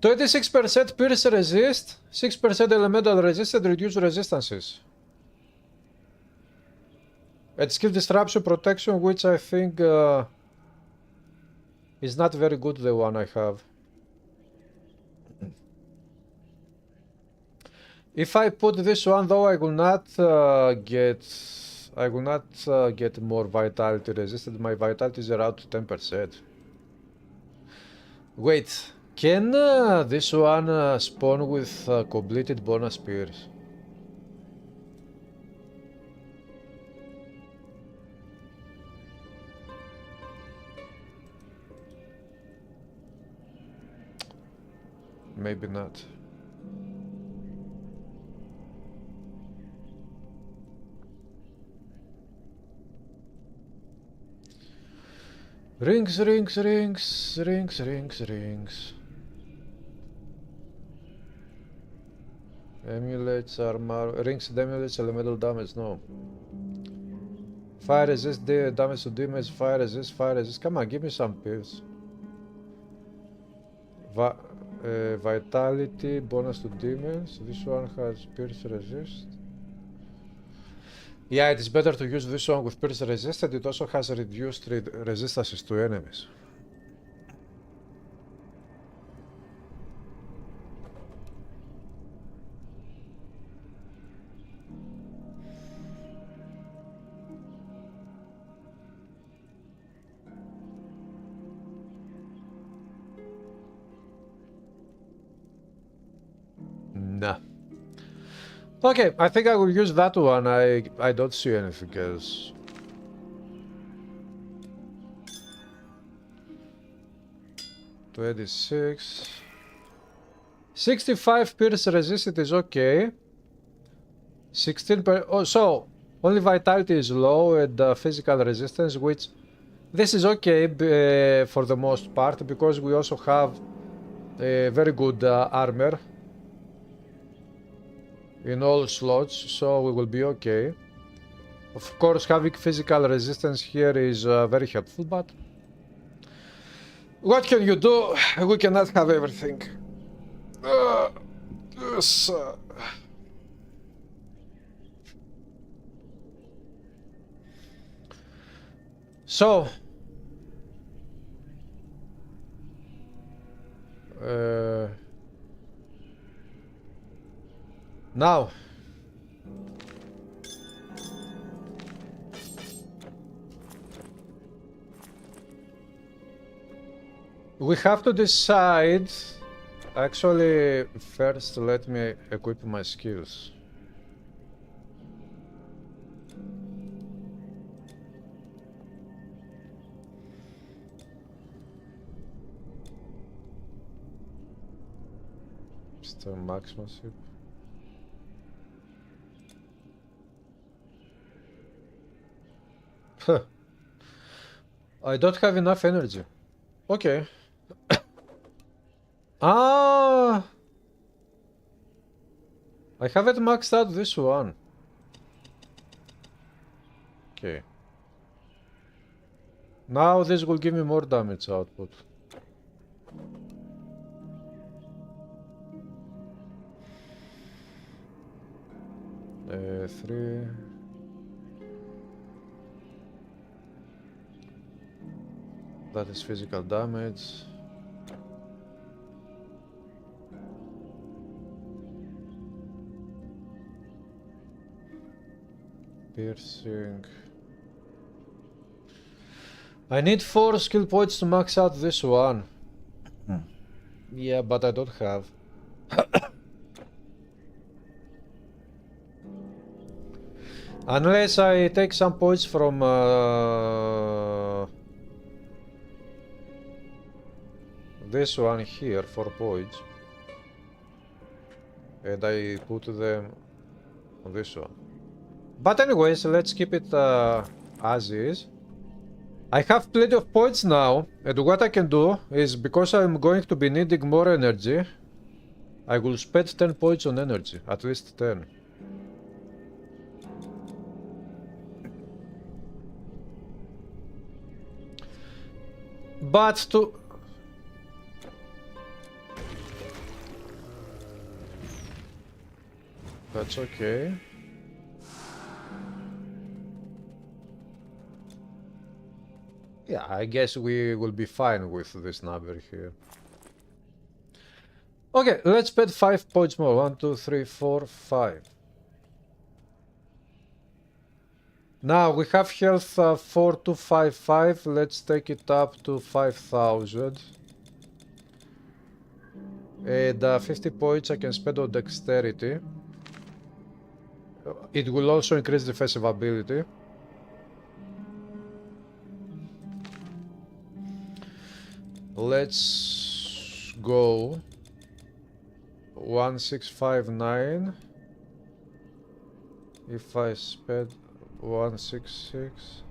26% pierce resist, 6% elemental resist and reduce resistances. And skill disruption protection, which I think is not very good, the one I have. If I put this one though, I will not get more vitality resisted. My vitality is around 10%. Wait, can this one spawn with completed bonus spears? Maybe not. Rings, rings, rings, rings, rings, rings. Emulates armor. Rings and emulates elemental damage. No. Fire resist, damage to damage. Fire resist, fire resist. Come on, give me some pills. Vitality, bonus to demons. This one has pierce resist. Yeah, it is better to use this one with pierce resist, and it also has reduced resistances to enemies. Nah. Okay, I think I will use that one. I don't see anything else. $26. 65 pierce resist is okay. 16 per... Oh, so only vitality is low and physical resistance, which this is okay for the most part, because we also have a very good armor in all slots, so we will be okay. Of course, having physical resistance here is very helpful, but what can you do? We cannot have everything. Yes. So, now, we have to decide. Actually, first let me equip my skills. Still marksmanship. I don't have enough energy. Okay. Ah, I haven't maxed out this one. Okay. Now this will give me more damage output. Three. That is physical damage. Piercing. I need 4 skill points to max out this one. Yeah, but I don't have. Unless I take some points from this one here, 4 points, and I put them on this one. But anyways, let's keep it as is. I have plenty of points now, and what I can do is, because I'm going to be needing more energy, I will spend 10 points on energy, at least 10. But to... That's okay. Yeah, I guess we will be fine with this number here. Okay, let's spend 5 points more. 1, 2, 3, 4, 5. Now we have health 4255. Let's take it up to 5000. And 50 points I can spend on dexterity. It will also increase defensive ability. Let's go 1659. If I spend 166,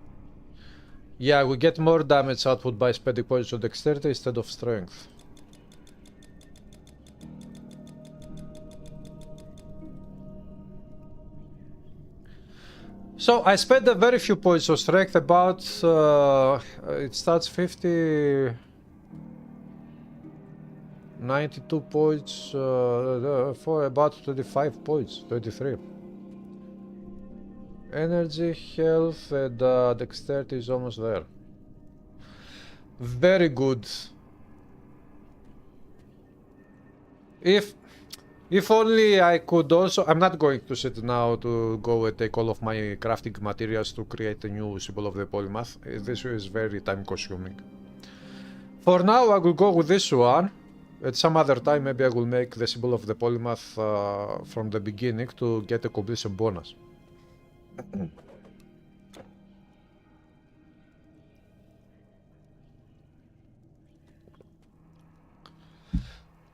Yeah, we get more damage output by spending points on dexterity instead of strength. So I spent a very few points on strength, about it starts 50, 92 points for about 25 points, 23. Energy, health, and dexterity is almost there. Very good. If only I could also... I'm not going to sit now to go and take all of my crafting materials to create a new symbol of the polymath. This is very time consuming. For now I will go with this one. At some other time maybe I will make the symbol of the polymath from the beginning to get a completion bonus.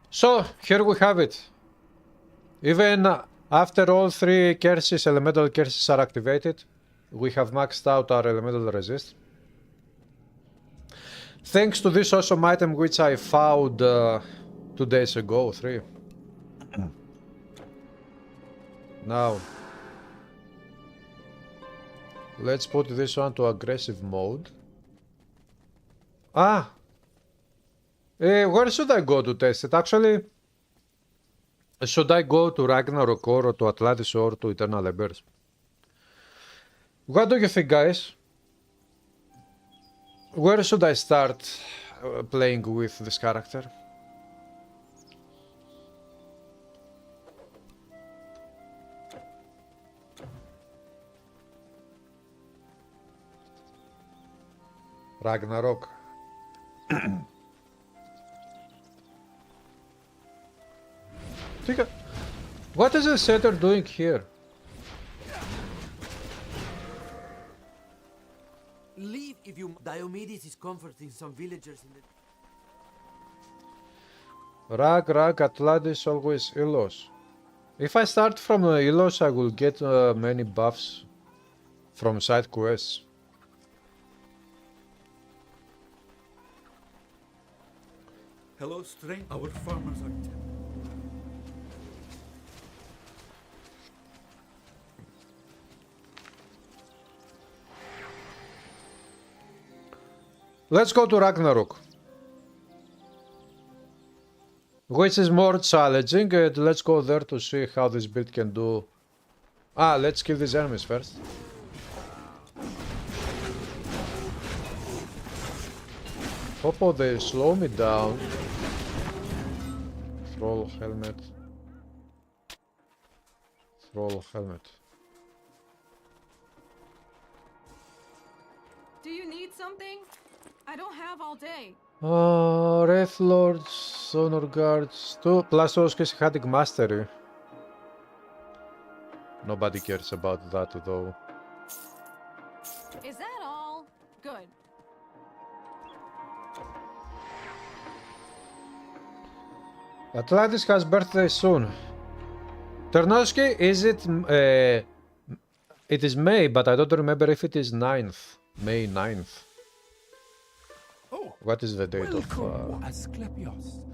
So, here we have it. Even after all three curses, elemental curses are activated, we have maxed out our elemental resist. Thanks to this awesome item which I found 2 days ago, 3. Now, let's put this one to aggressive mode. Where should I go to test it? Actually, should I go to Ragnarok or to Atlantis or to Eternal Embers? What do you think, guys? Where should I start playing with this character? Ragnarok. What is the setter doing here? Leave if you... Diomedes is comforting some villagers in the... Rag, Atlantis, always Ilos. If I start from Ilos, I will get many buffs from side quests. Hello, stranger. Our farmers are dead. Let's go to Ragnarok, which is more challenging, and let's go there to see how this build can do. Let's kill these enemies first. Popo, they slow me down. Thrall helmet. Thrall helmet. Do you need something? I don't have all day. Wraith Lords, Honor Guards, 2 plus Charismatic Mastery. Nobody cares about that though. Is that all? Good. Atlantis has birthday soon. Ternoski, is it... it is May, but I don't remember if it is 9th. May 9th. Oh, What is the date of... welcome, Asclepios.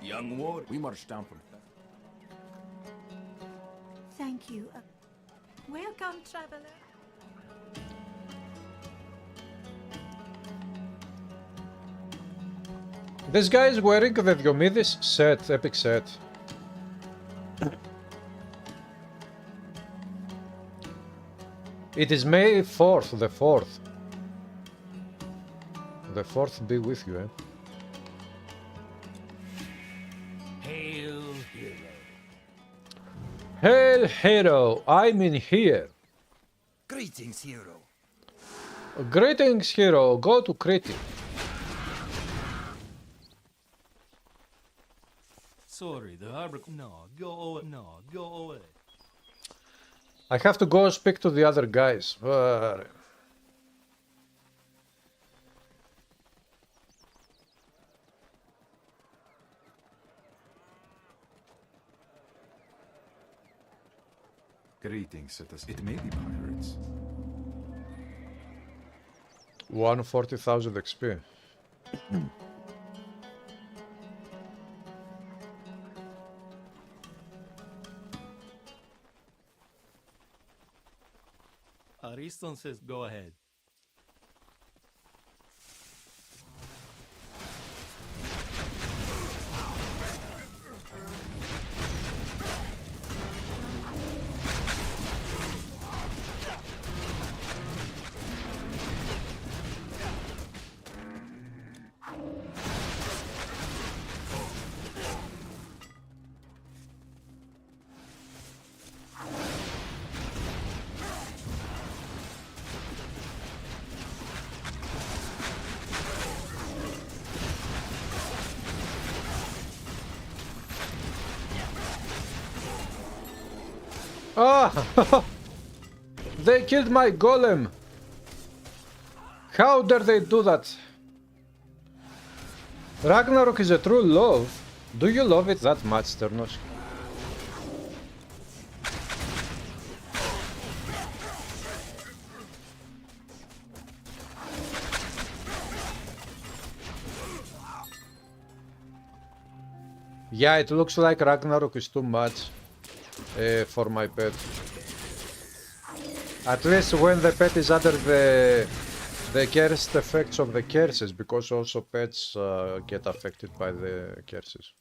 Young ward, we marched down from... Thank you. Welcome, traveler. This guy is wearing the Diomedes set, epic set. It is May 4th, the 4th. The 4th be with you, eh? Hail, hero. Hail, hero! I'm in here. Greetings, hero. Greetings, hero. Go to Crete. Sorry, the harbor... No, go away. No, go away. I have to go speak to the other guys. Greetings, citizens. It may be pirates. 140,000 XP. Ariston says go ahead. Ah! They killed my golem! How dare they do that? Ragnarok is a true love. Do you love it that much, Ternos? Yeah, it looks like Ragnarok is too much for my pet. At least when the pet is under the cursed effects of the curses, because also pets get affected by the curses.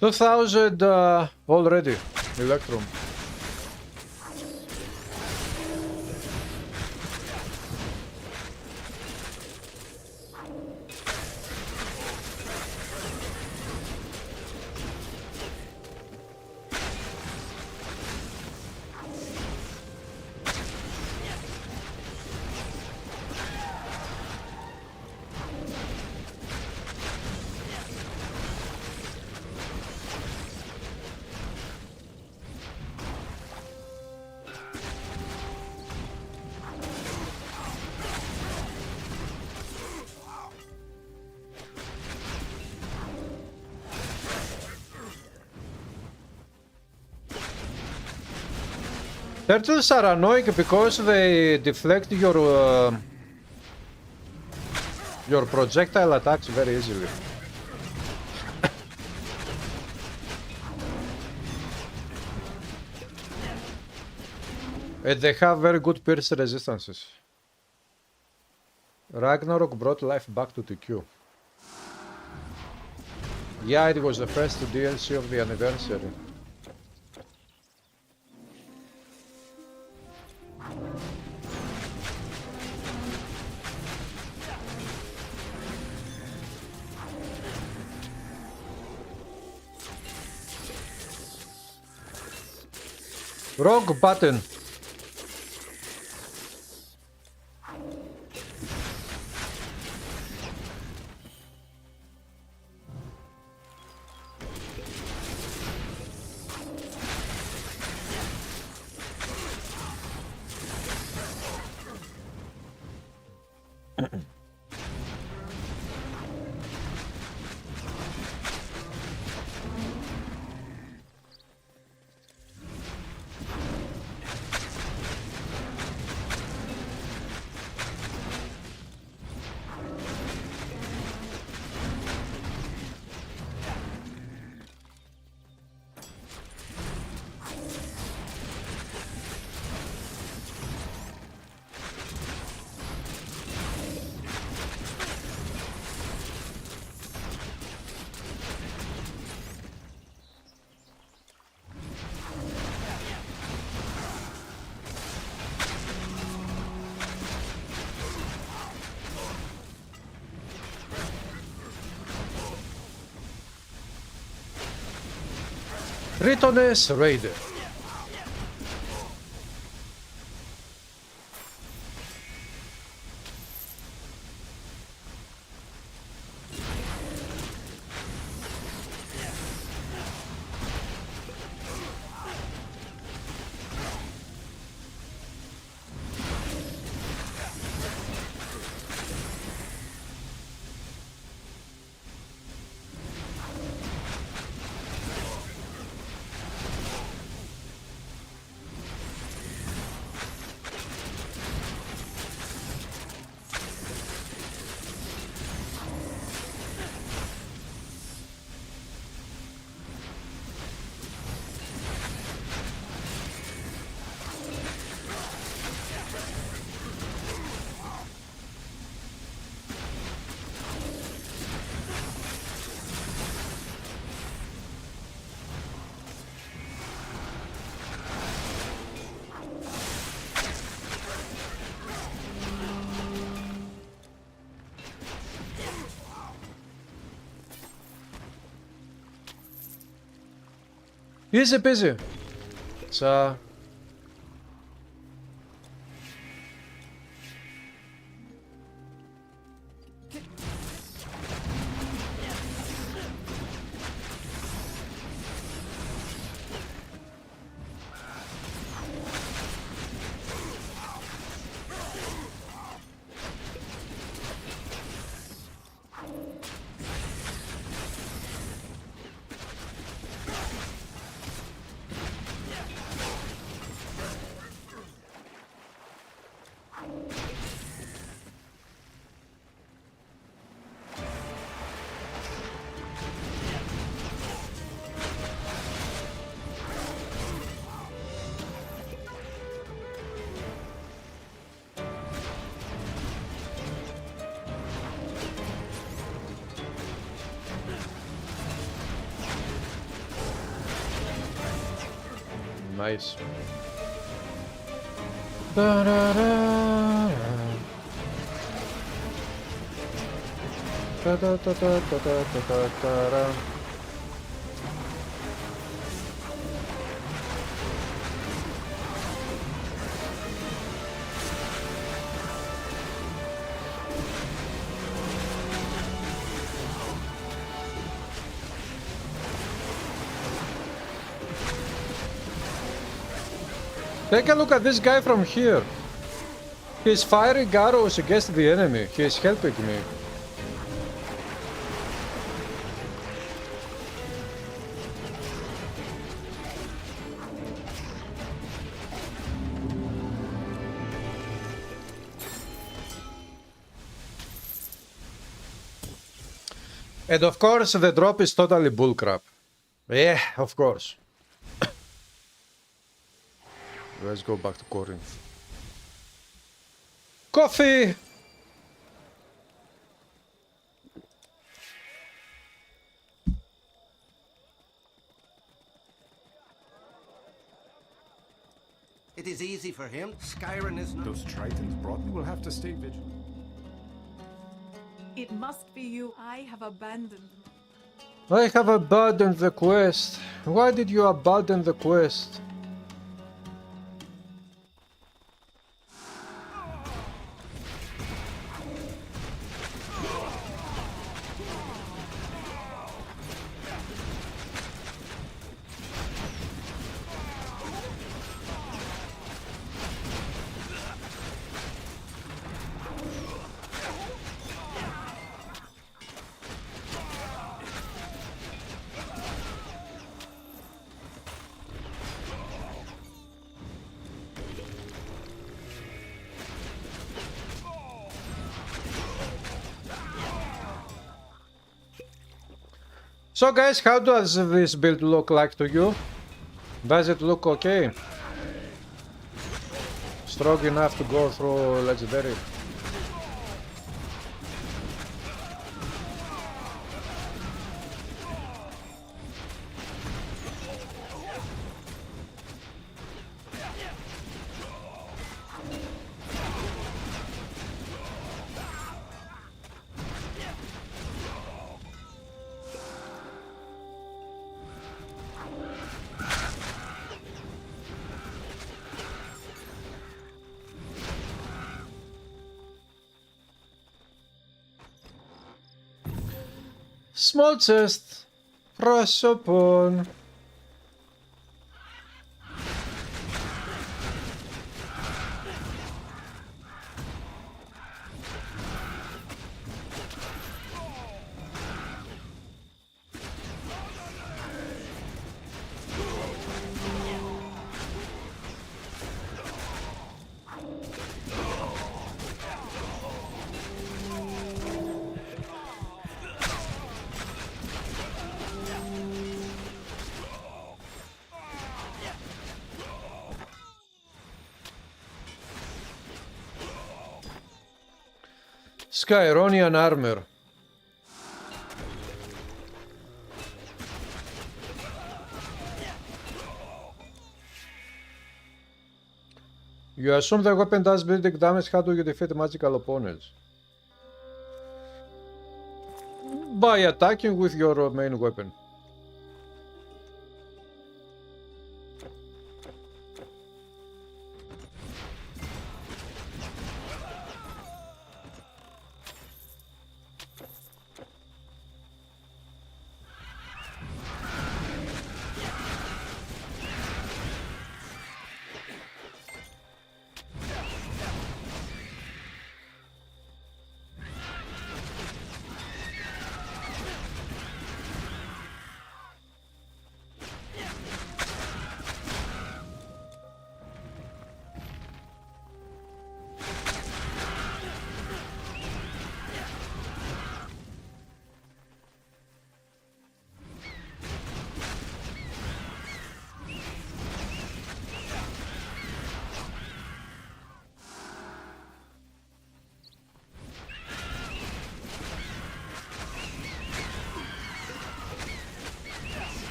$2,000 already, Electrum. Turtles are annoying because they deflect your projectile attacks very easily. And they have very good pierce resistances. Ragnarok brought life back to TQ. Yeah, it was the first DLC of the anniversary. Wrong button. Ritones Raider. Easy peasy. So nice. Take a look at this guy from here. He's firing arrows against the enemy. He's helping me. And of course, the drop is totally bullcrap. Yeah, of course. Let's go back to Corinth. Coffee! It is easy for him. Skyrim is not. Those Tritons brought me will have to stay vigilant. It must be you. I have abandoned. I have abandoned the quest. Why did you abandon the quest? So guys, how does this build look like to you? Does it look okay? Strong enough to go through legendary? Small chest. Press upon. Skyronian armor. You assume the weapon does building damage. How do you defeat magical opponents? By attacking with your main weapon.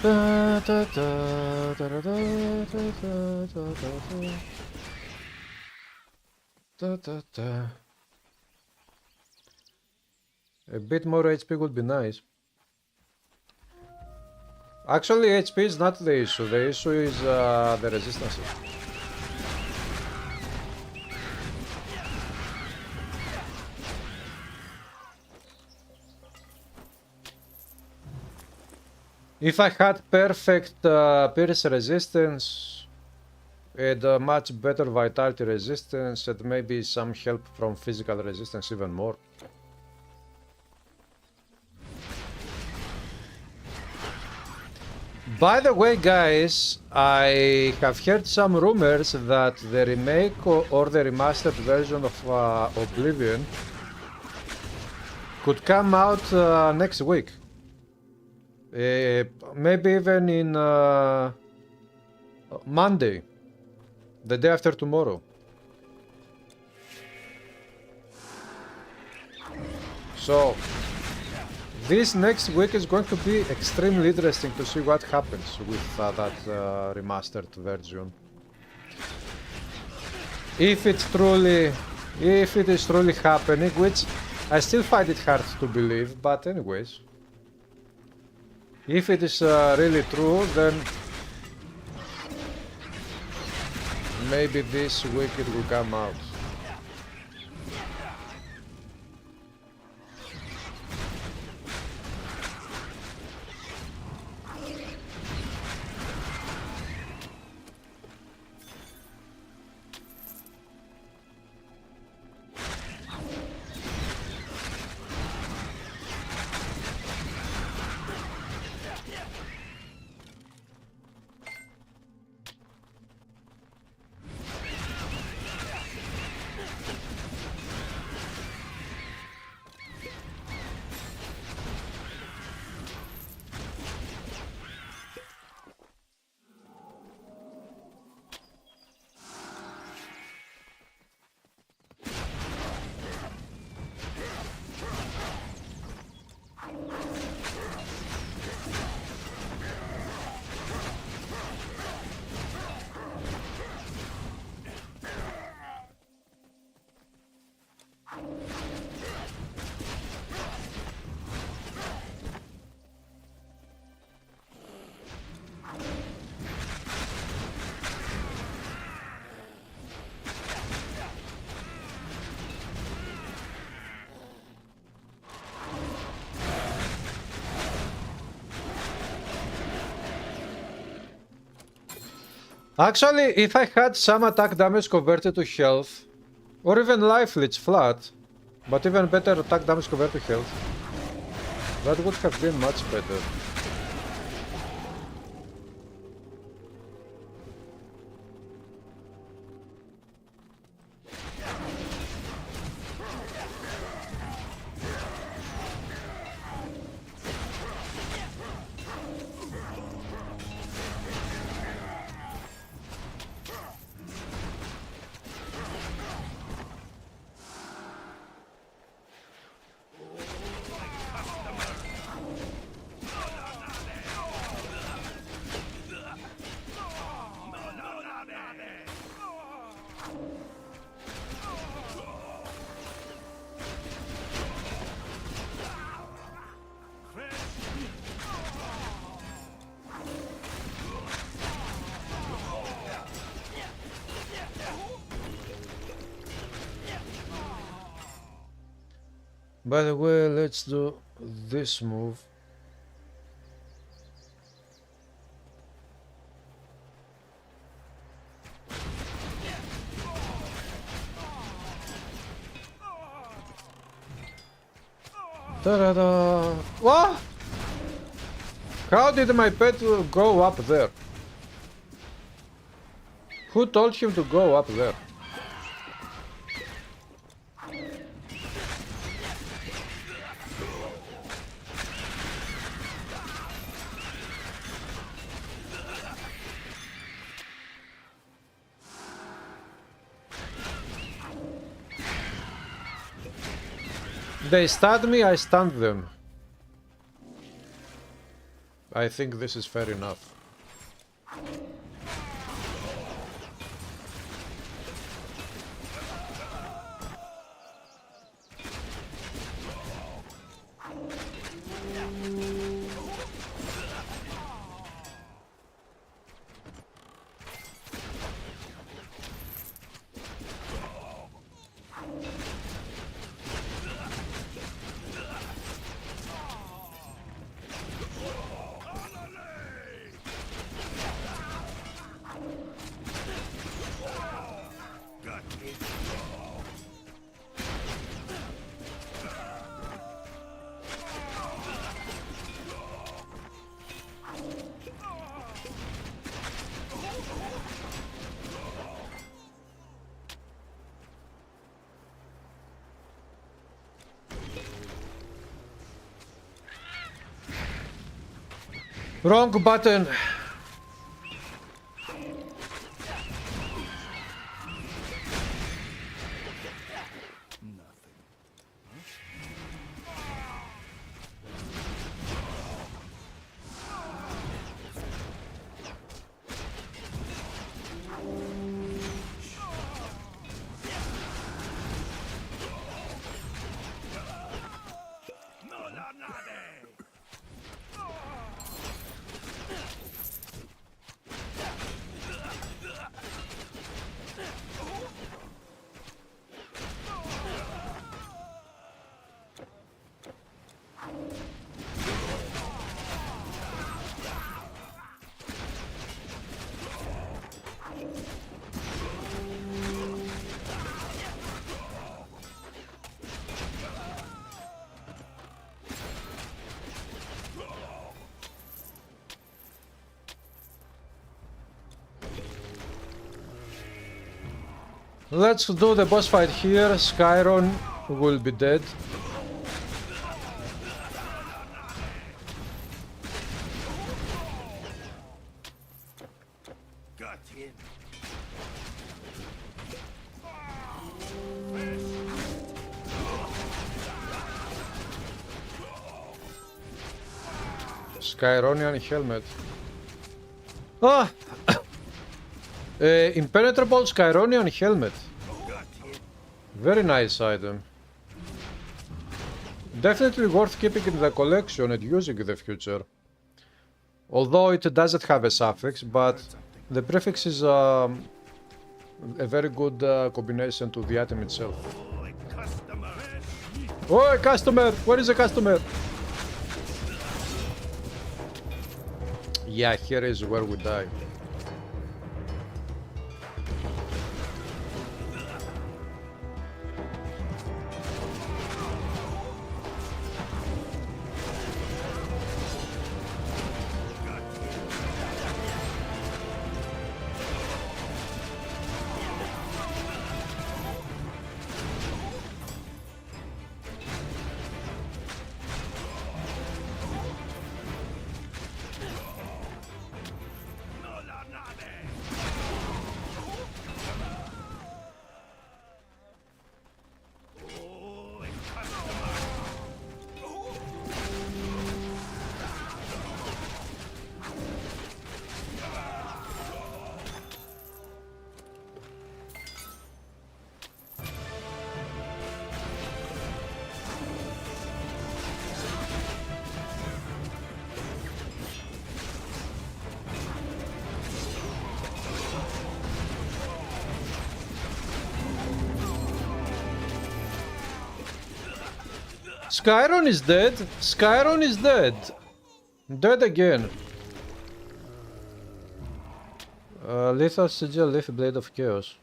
Da, da, da, da, da, da, da, da, da, da, da, da. A bit more HP would be nice. Actually, HP is not the issue. The issue is the resistances. If I had perfect pierce resistance and much better vitality resistance and maybe some help from physical resistance even more. By the way, guys, I have heard some rumors that the remake or the remastered version of Oblivion could come out next week. Maybe even in Monday, the day after tomorrow. So this next week is going to be extremely interesting to see what happens with that remastered version. If it is truly happening, which I still find it hard to believe, but anyways. If it is really true, then maybe this week it will come out. Actually, if I had some attack damage converted to health, or even life leech flat, but even better attack damage converted to health, that would have been much better. By the way, let's do this move. Ta-da-da! What? How did my pet go up there? Who told him to go up there? They stunned me, I stunned them. I think this is fair enough. Wrong button. Let's do the boss fight here. Skyron will be dead. Got him. Skyronian helmet. Ah! Impenetrable Skyronian helmet. Very nice item. Definitely worth keeping in the collection and using in the future. Although it doesn't have a suffix, but the prefix is a very good combination to the item itself. Oh, a customer! Where is the customer? Yeah, here is where we die. Skyron is dead. Skyron is dead. Dead again. Lethal Sigil, Leafy Blade of Chaos.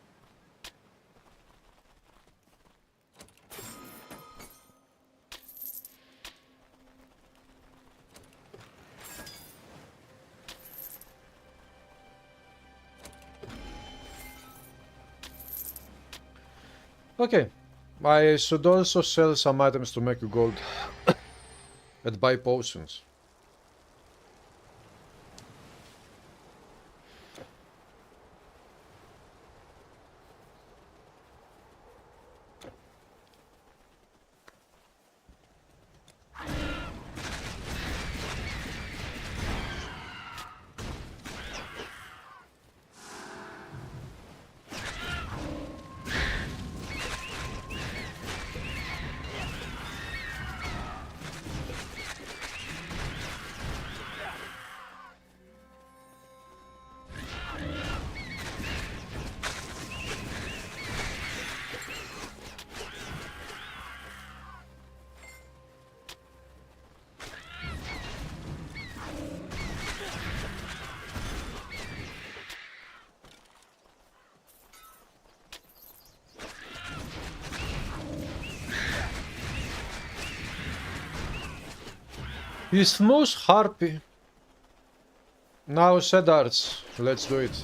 Okay. I should also sell some items to make gold and buy potions. Isthmus Harpy. Now Shed Arts. Let's do it.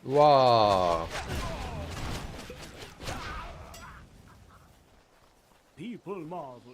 Wow. People marvel.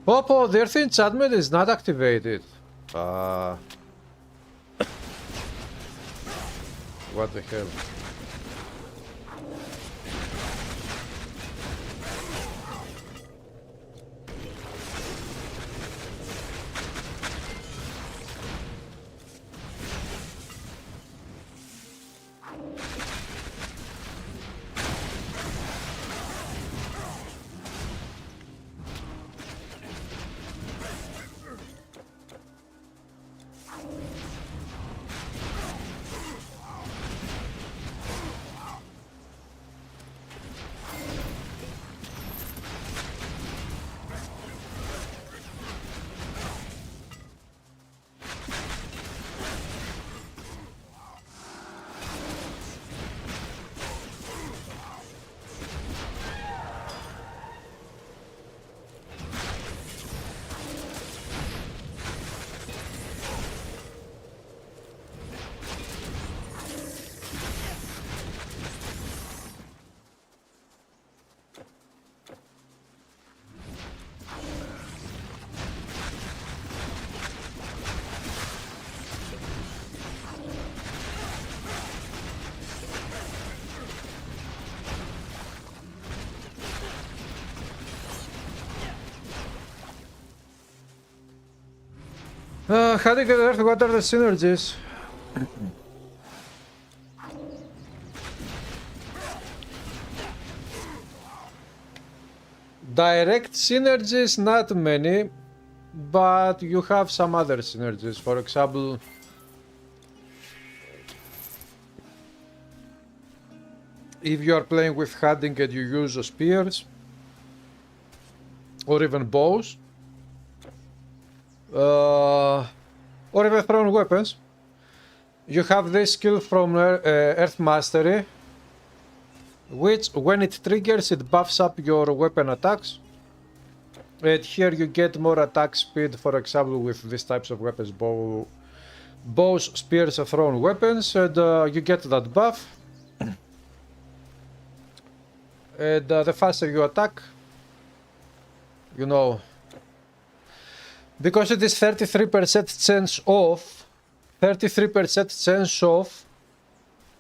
Popo, the earth enchantment is not activated. What the hell? How do you get Earth? What are the synergies? Direct synergies, not many, but you have some other synergies. For example, if you are playing with hunting and you use spears or even bows, or even thrown weapons, you have this skill from Earth Mastery, which when it triggers it buffs up your weapon attacks, and here you get more attack speed, for example with these types of weapons, bows, spears, thrown weapons, and you get that buff, and the faster you attack, you know, because it is 33% chance off, 33% chance off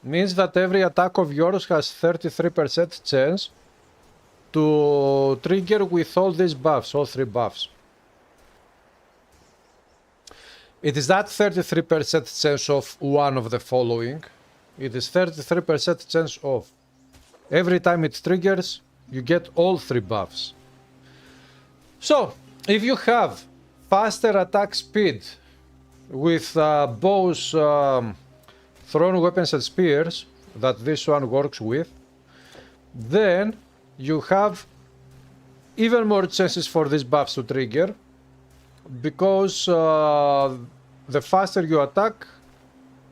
means that every attack of yours has 33% chance to trigger with all these buffs, all three buffs. It is not 33% chance of one of the following, it is 33% chance of. Every time it triggers, you get all three buffs. So, if you have faster attack speed with both thrown weapons and spears that this one works with, then you have even more chances for these buffs to trigger, because the faster you attack,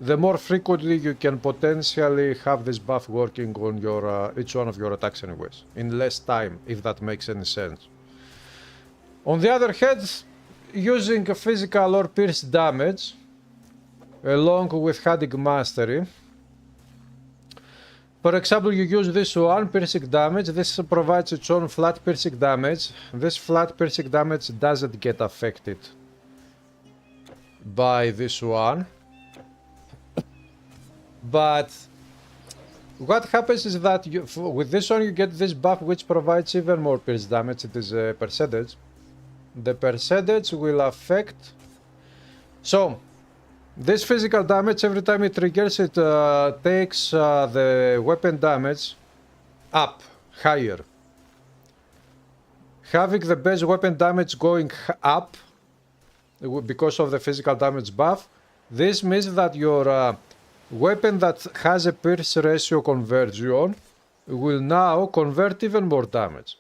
the more frequently you can potentially have this buff working on your each one of your attacks anyways, in less time, if that makes any sense. On the other hand, using a physical or pierce damage along with Haddock Mastery, for example, you use this one, piercing damage, this provides its own flat piercing damage. This flat piercing damage doesn't get affected by this one. But what happens is that with this one you get this buff which provides even more pierce damage. It is a percentage. The percentage will affect... So, this physical damage, every time it triggers, it takes the weapon damage up, higher. Having the base weapon damage going up because of the physical damage buff, this means that your weapon that has a pierce ratio conversion will now convert even more damage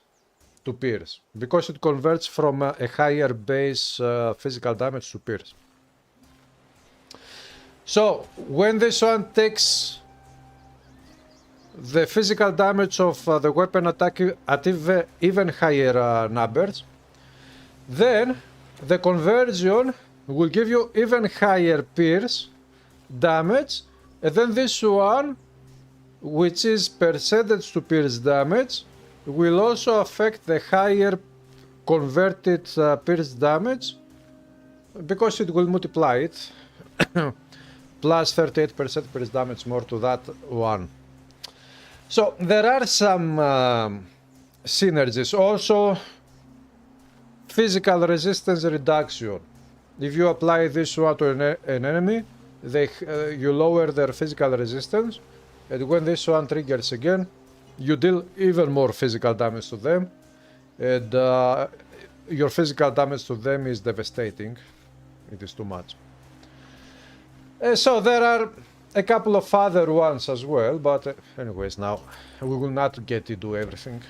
to pierce, because it converts from a higher base physical damage to pierce. So, when this one takes the physical damage of the weapon attack at even higher numbers, then the conversion will give you even higher pierce damage, and then this one, which is percentage to pierce damage, will also affect the higher converted pierce damage, because it will multiply it. Plus 38% pierce damage more to that one. So there are some synergies. Also, physical resistance reduction. If you apply this one to an enemy, you lower their physical resistance, and when this one triggers again, you deal even more physical damage to them, and your physical damage to them is devastating. It is too much. So there are a couple of other ones as well, but anyways, now we will not get to do everything.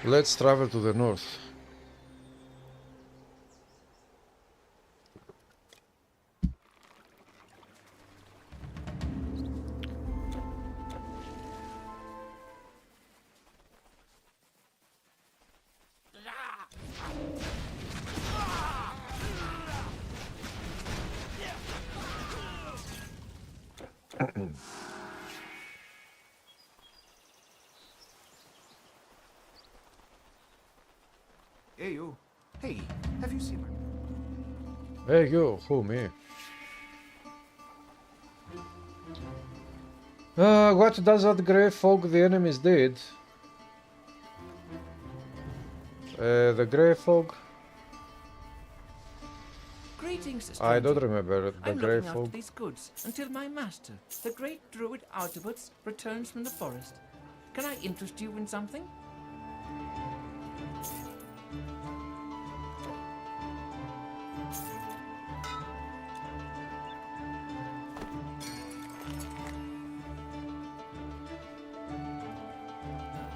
Let's travel to the north. Hey, you. Hey, have you seen her? Hey you, who, me? What does that grey fog the enemies did? The grey fog? Greetings, I don't stranger. remember the I'm grey looking after fog. these goods until my master, the great druid Artabots, returns from the forest. Can I interest you in something?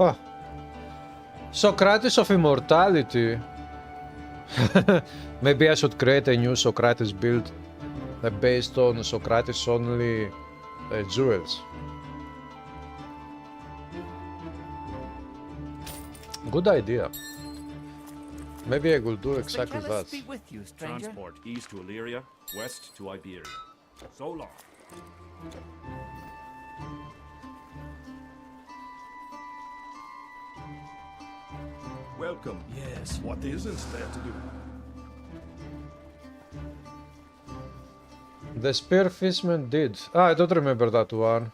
Ah. Socrates of Immortality. Maybe I should create a new Socrates build based on Socrates only jewels. Good idea. Maybe I will do The exactly Kellis that. be with you, stranger. Transport east to Illyria, west to Iberia. So long. Welcome. Yes, what isn't there to do? The Spearfishman did. Ah, I don't remember that one.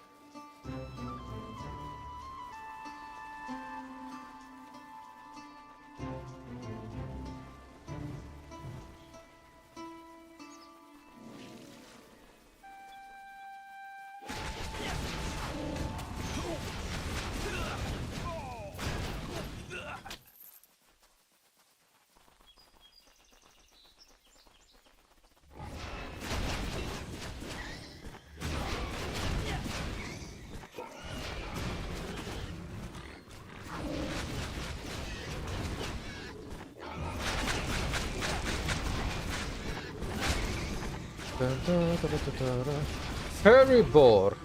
Fairy boar.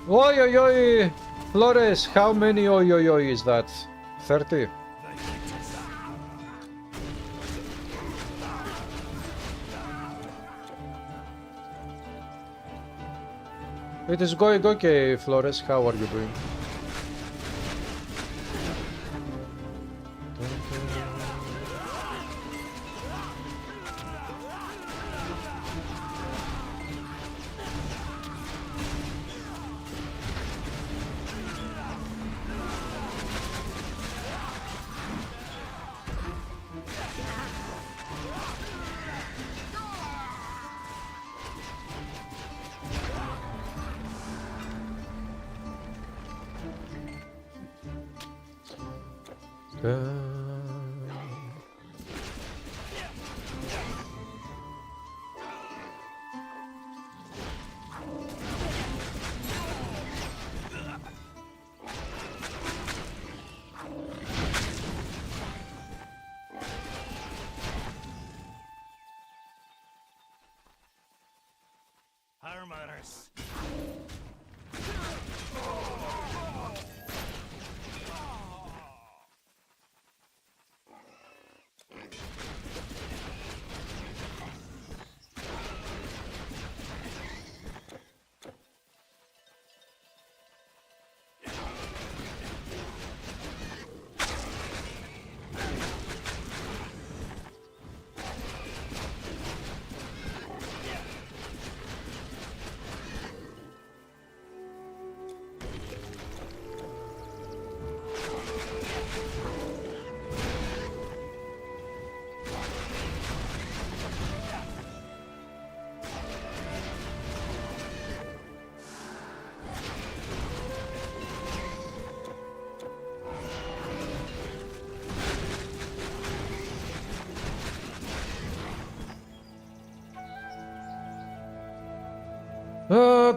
Oi, oi, oi! Flores, how many oi, oi, oi is that? 30? It is going okay, Flores. How are you doing? Higher manners.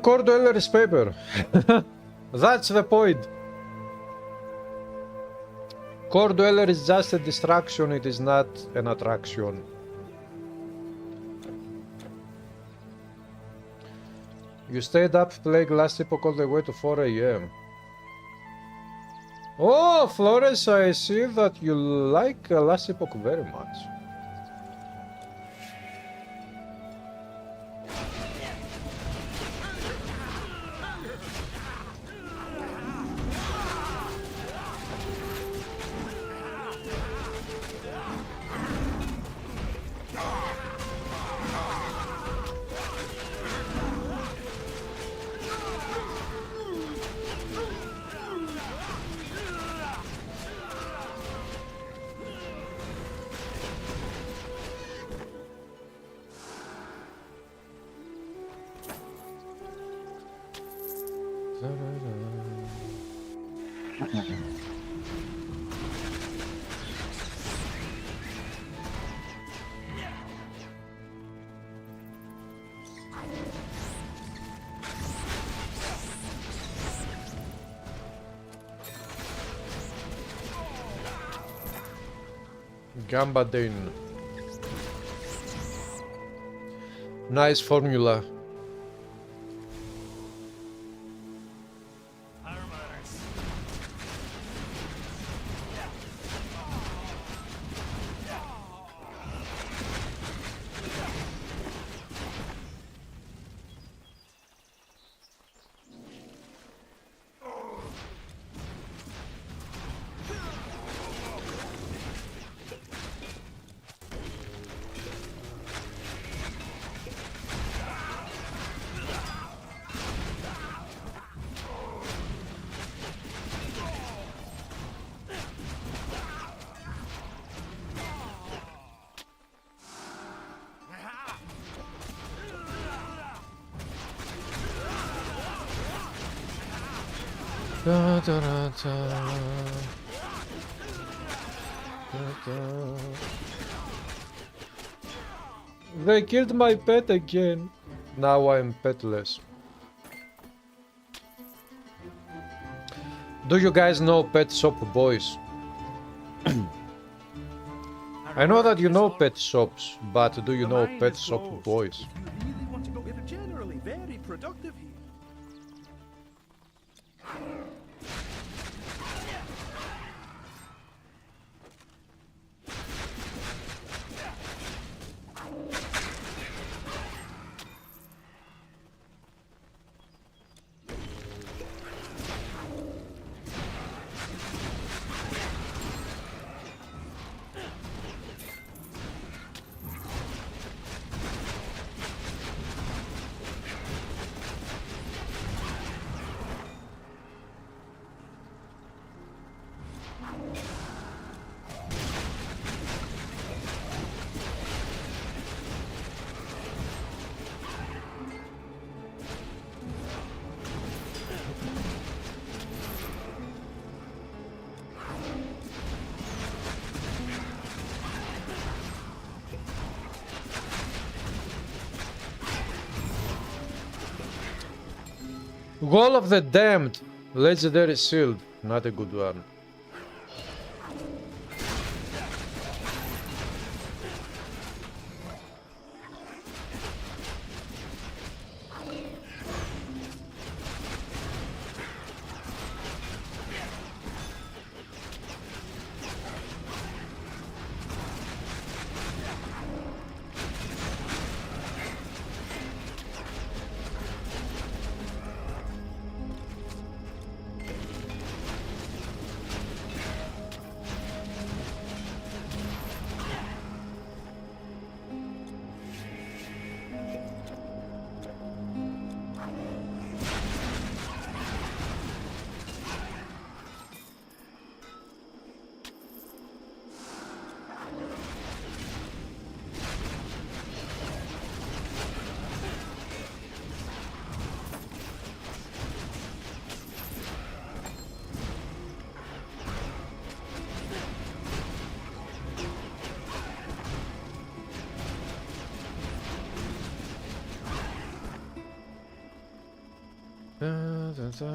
Cordueller is paper. That's the point. Cordueller is just a distraction, it is not an attraction. You stayed up playing Last Epoch all the way to 4 AM. Oh, Flores, I see that you like Last Epoch very much. Gambadine. Nice formula. Da, da, da, da. Da, da. They killed my pet again. Now I'm petless. Do you guys know Pet Shop Boys? I know that you know pet shops, but do you know Pet Shop Boys? If you really want to go, we're generally very productive here. Wall of the Damned, legendary shield, not a good one. Da, da, da.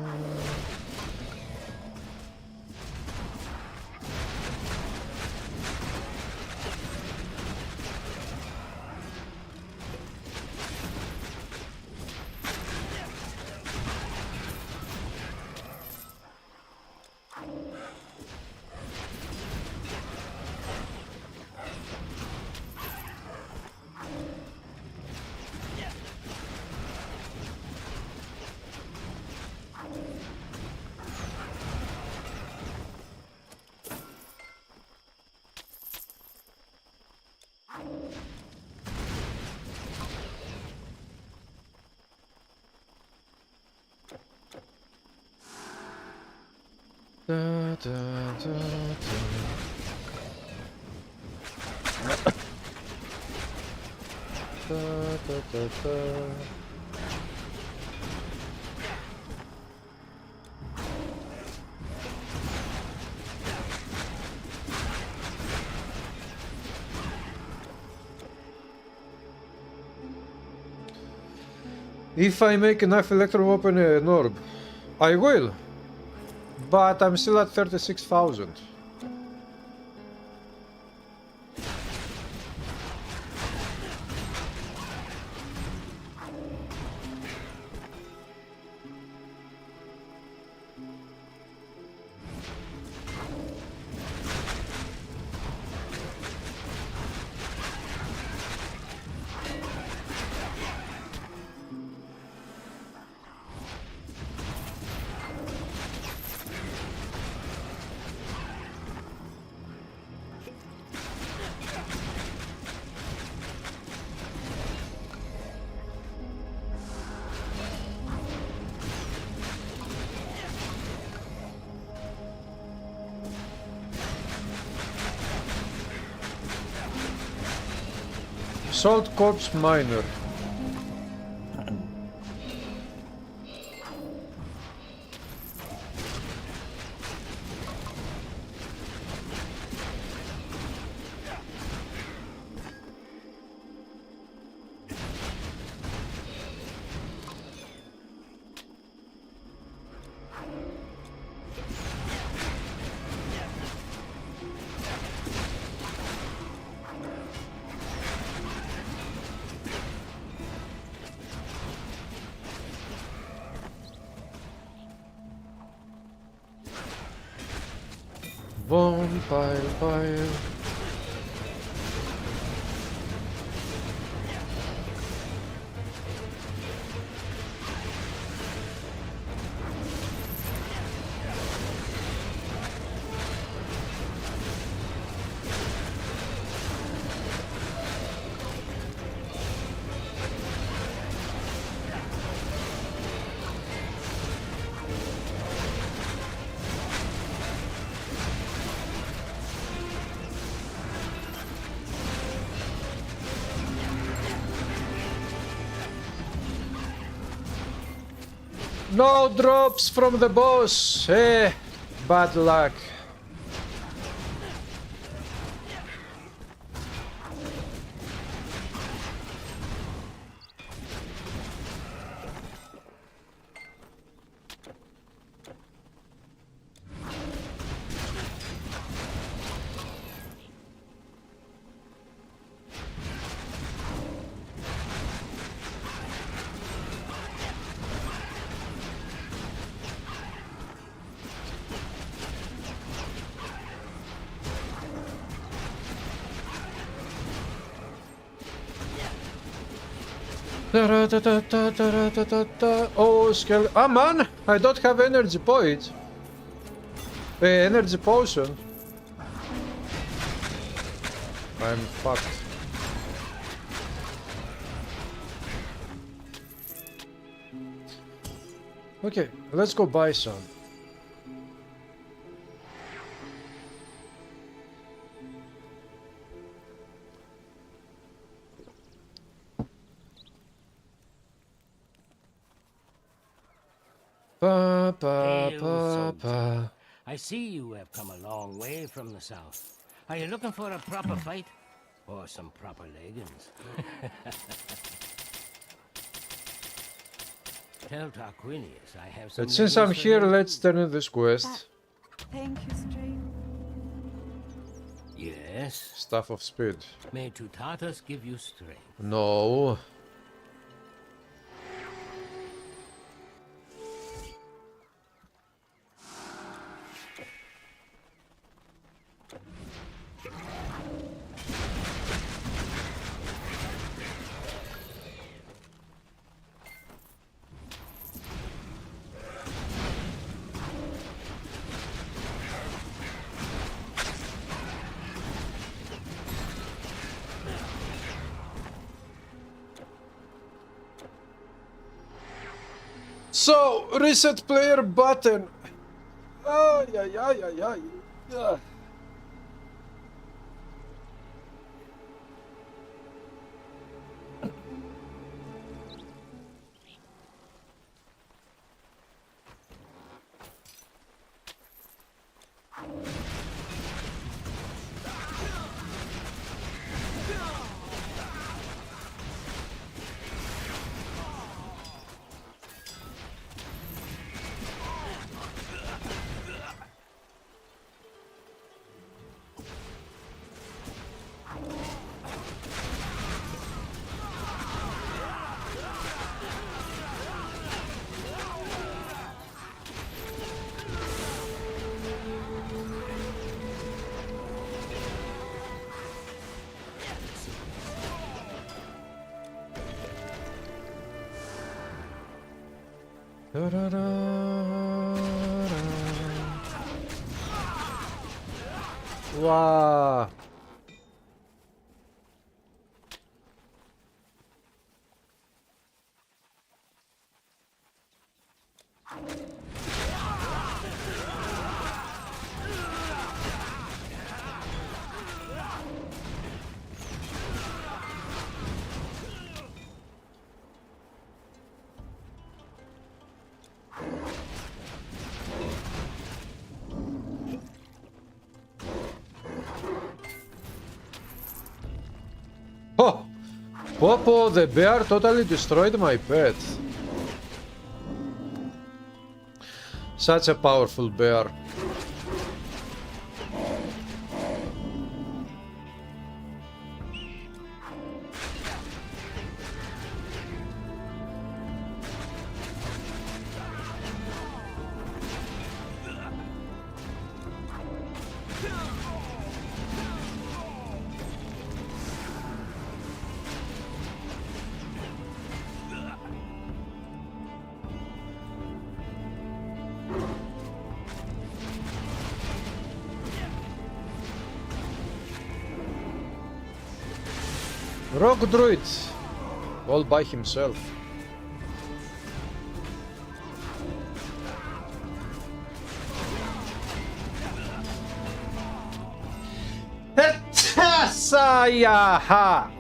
Da, da, da, da. Da, da, da, da. If I make enough electrum open an orb, I will. But I'm still at 36,000. Salt Corpse Miner. Vampire. No drops from the boss! Bad luck. Oh, skeleton. Ah, man! I don't have energy points. Energy potion. I'm fucked. Okay, let's go buy some. Pa. I see you have come a long way from the south. Are you looking for a proper fight? Or some proper leggings? Tell Tarquinius I have some. But since I'm leggings for here, him. let's turn in this quest. Thank you, Stray. Yes. Staff of Speed. May Tutatus give you strength. No. So, reset player button. Ay, ay, ay, ay, ay. Ah. Wow. Oh! Popo, the bear totally destroyed my pet. Such a powerful bear. Rock Druid, all by himself. Sayaha.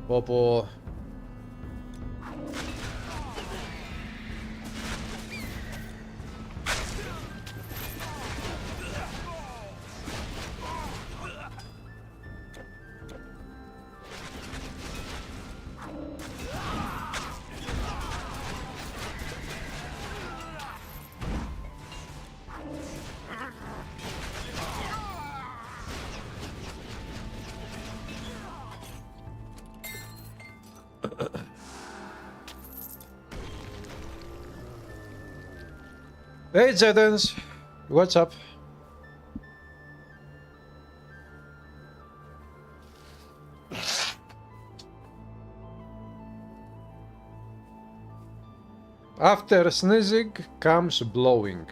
Popo. Hey Zedens, what's up? After sneezing comes blowing.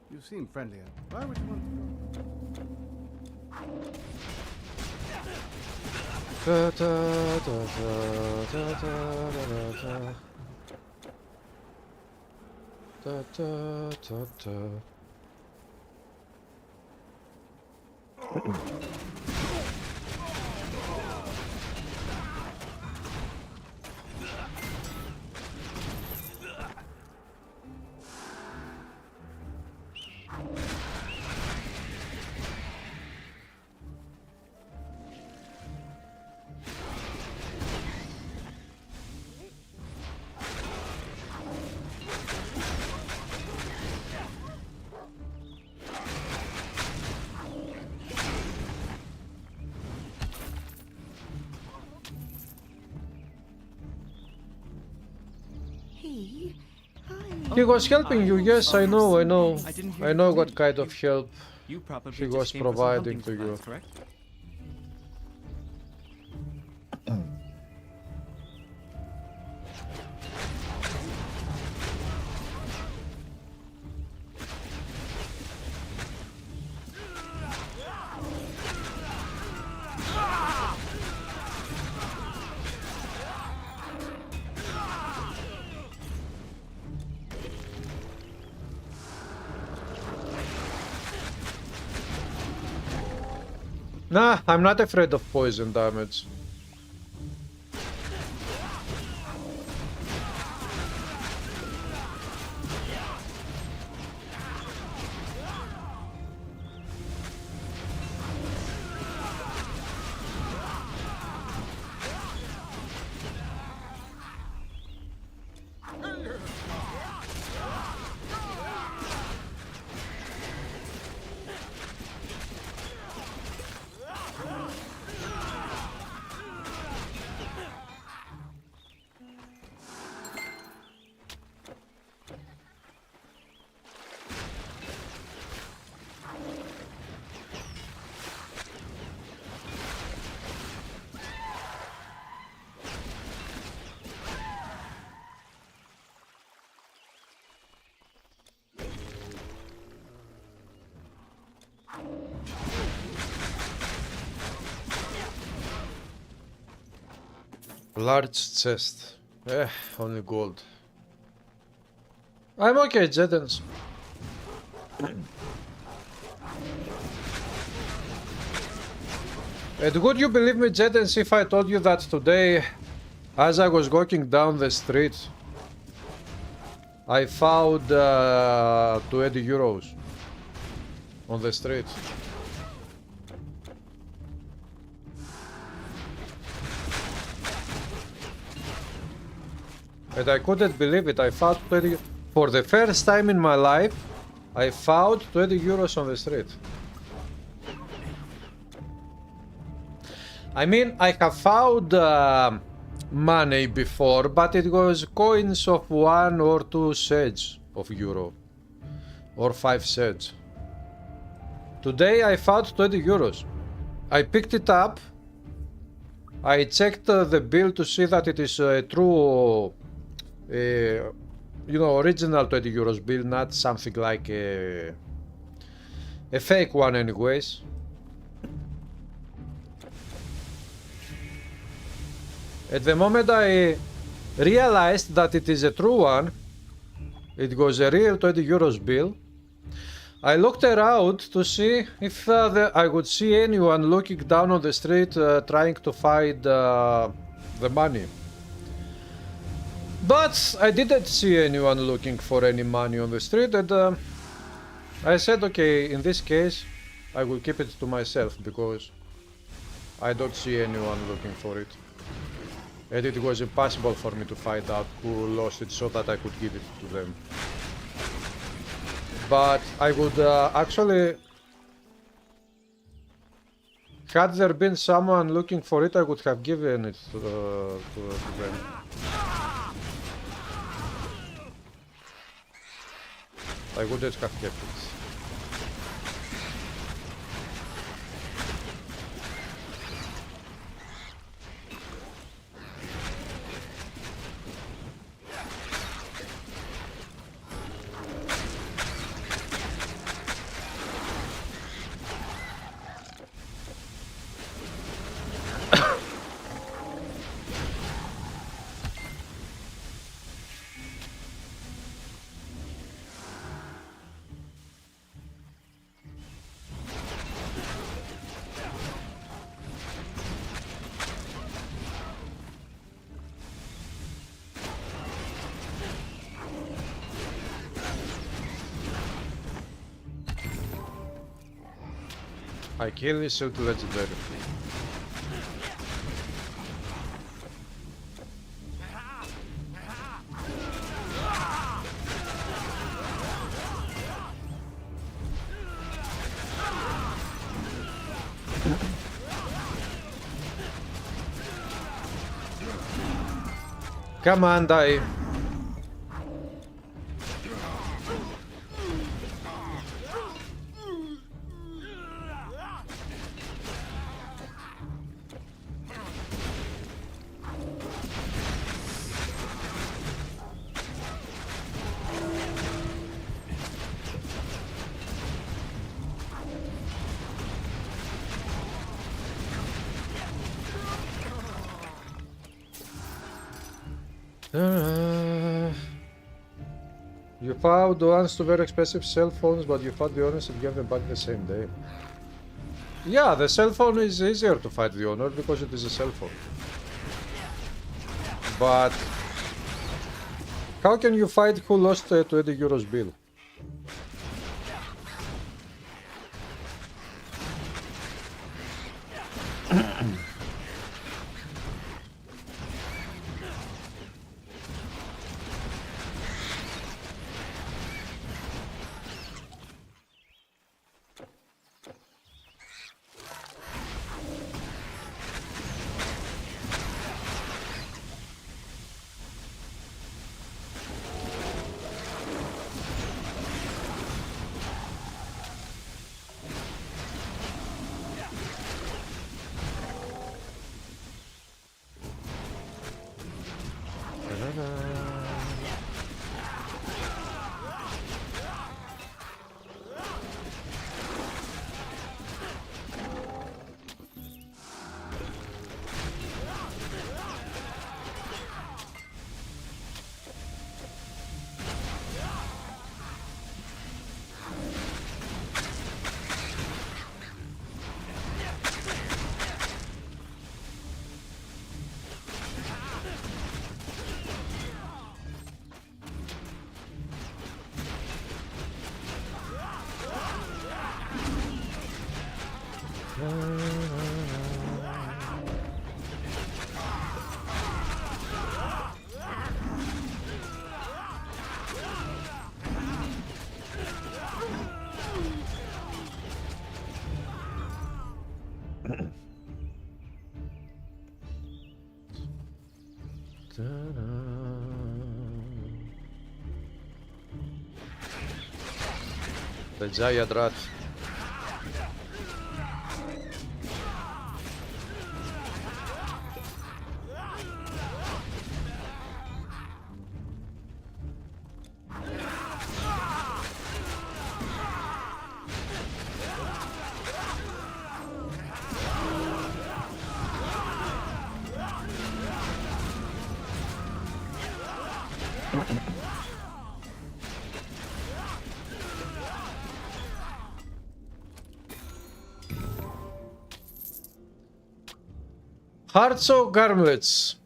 You seem friendlier. Why would you want to go? Da, da, da, da, da, da, da, da, da, da. He was helping you, yes, I know. I know what kind of help You probably he just was came for some providing hunting to you. supplies, correct? Nah, I'm not afraid of poison damage. Large chest. Only gold. I'm okay, Jedens. And would you believe me, Jedens, if I told you that today, as I was walking down the street, I found 20 euros on the street. And I couldn't believe it. I found 20... For the first time in my life, I found 20 euros on the street. I mean, I have found money before, but it was coins of 1 or 2 cents of euro. Or 5 cents. Today I found 20 euros. I picked it up. I checked the bill to see that it is a true... you know, original 20 euros bill, not something like a fake one anyways. At the moment I realized that it is a true one, it was a real 20 euros bill, I looked around to see if I would see anyone looking down on the street trying to find the money. But I didn't see anyone looking for any money on the street, and I said, okay, in this case I will keep it to myself because I don't see anyone looking for it. And it was impossible for me to find out who lost it so that I could give it to them. But I would actually... Had there been someone looking for it, I would have given it to them. I wouldn't have kept it. I kill this shield legendary. Come on, die. You found once two very expensive cell phones, but you found the owners and gave them back the same day. Yeah, the cell phone is easier to find the owner because it is a cell phone. But how can you find who lost a 20 euros bill? The giant rat. Hearts or garments?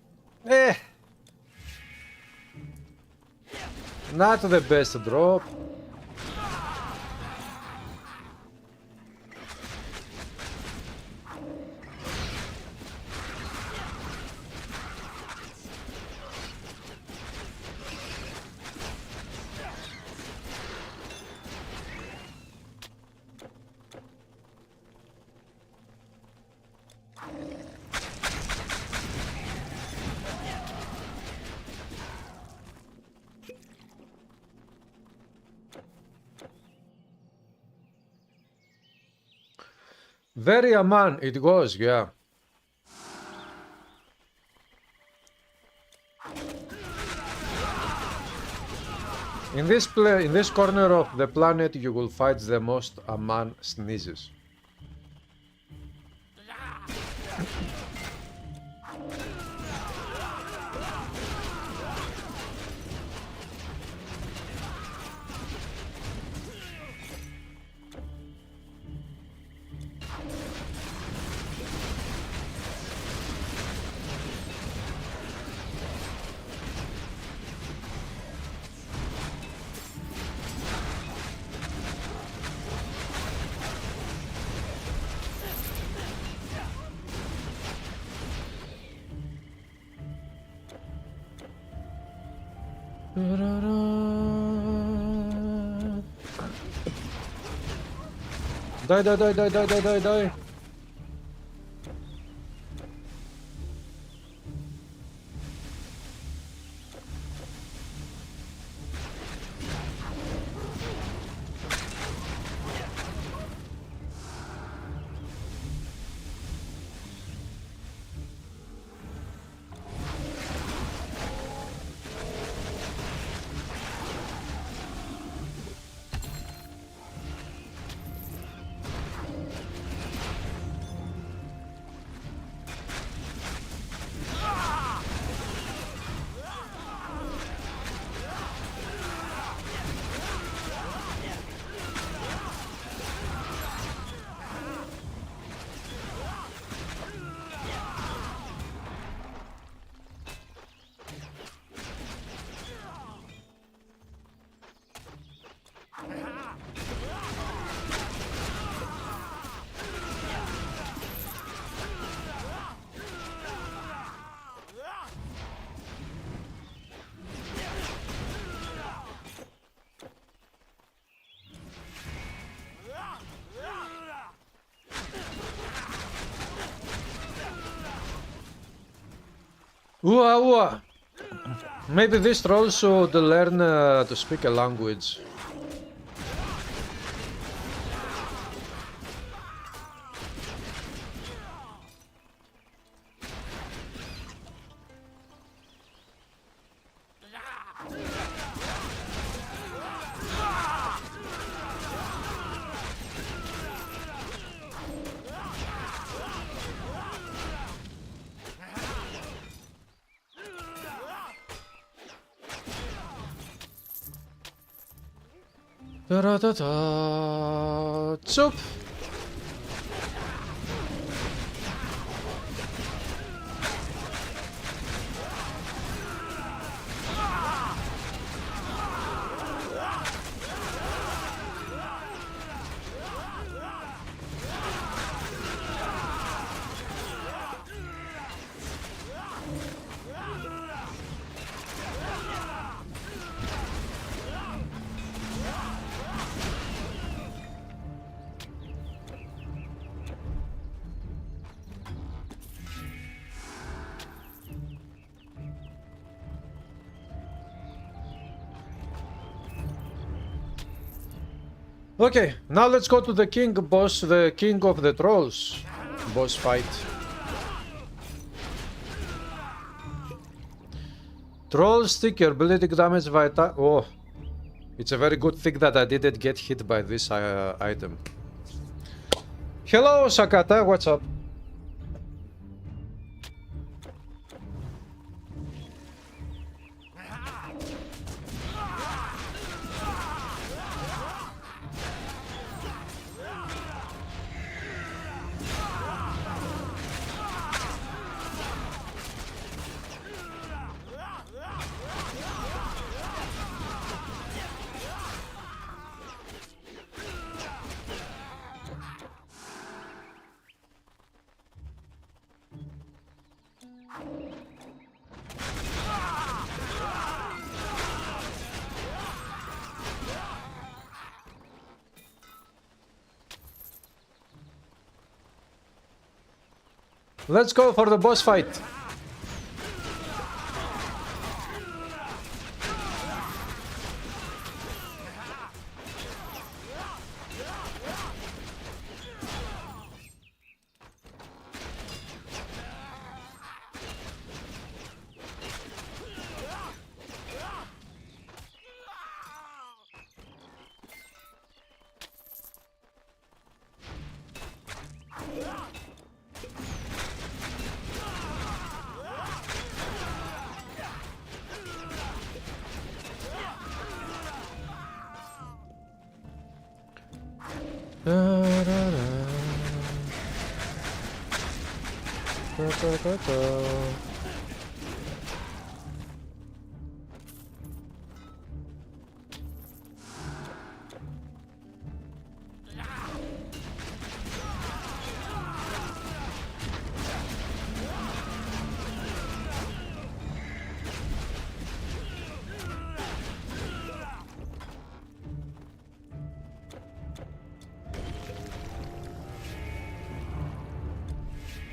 Not the best drop. Very Aman, it goes, yeah. In this corner of the planet, you will find the most Aman sneezes. Die, die, die, die, die, die, die, die. Ooh, ooh. Maybe this troll should learn to speak a language. Da-da-da-da. Chop. Okay, now let's go to the king boss, the king of the trolls boss fight. Troll sticker, bleeding damage vita. Oh, it's a very good thing that I didn't get hit by this item. Hello, Sakata, what's up? Let's go for the boss fight.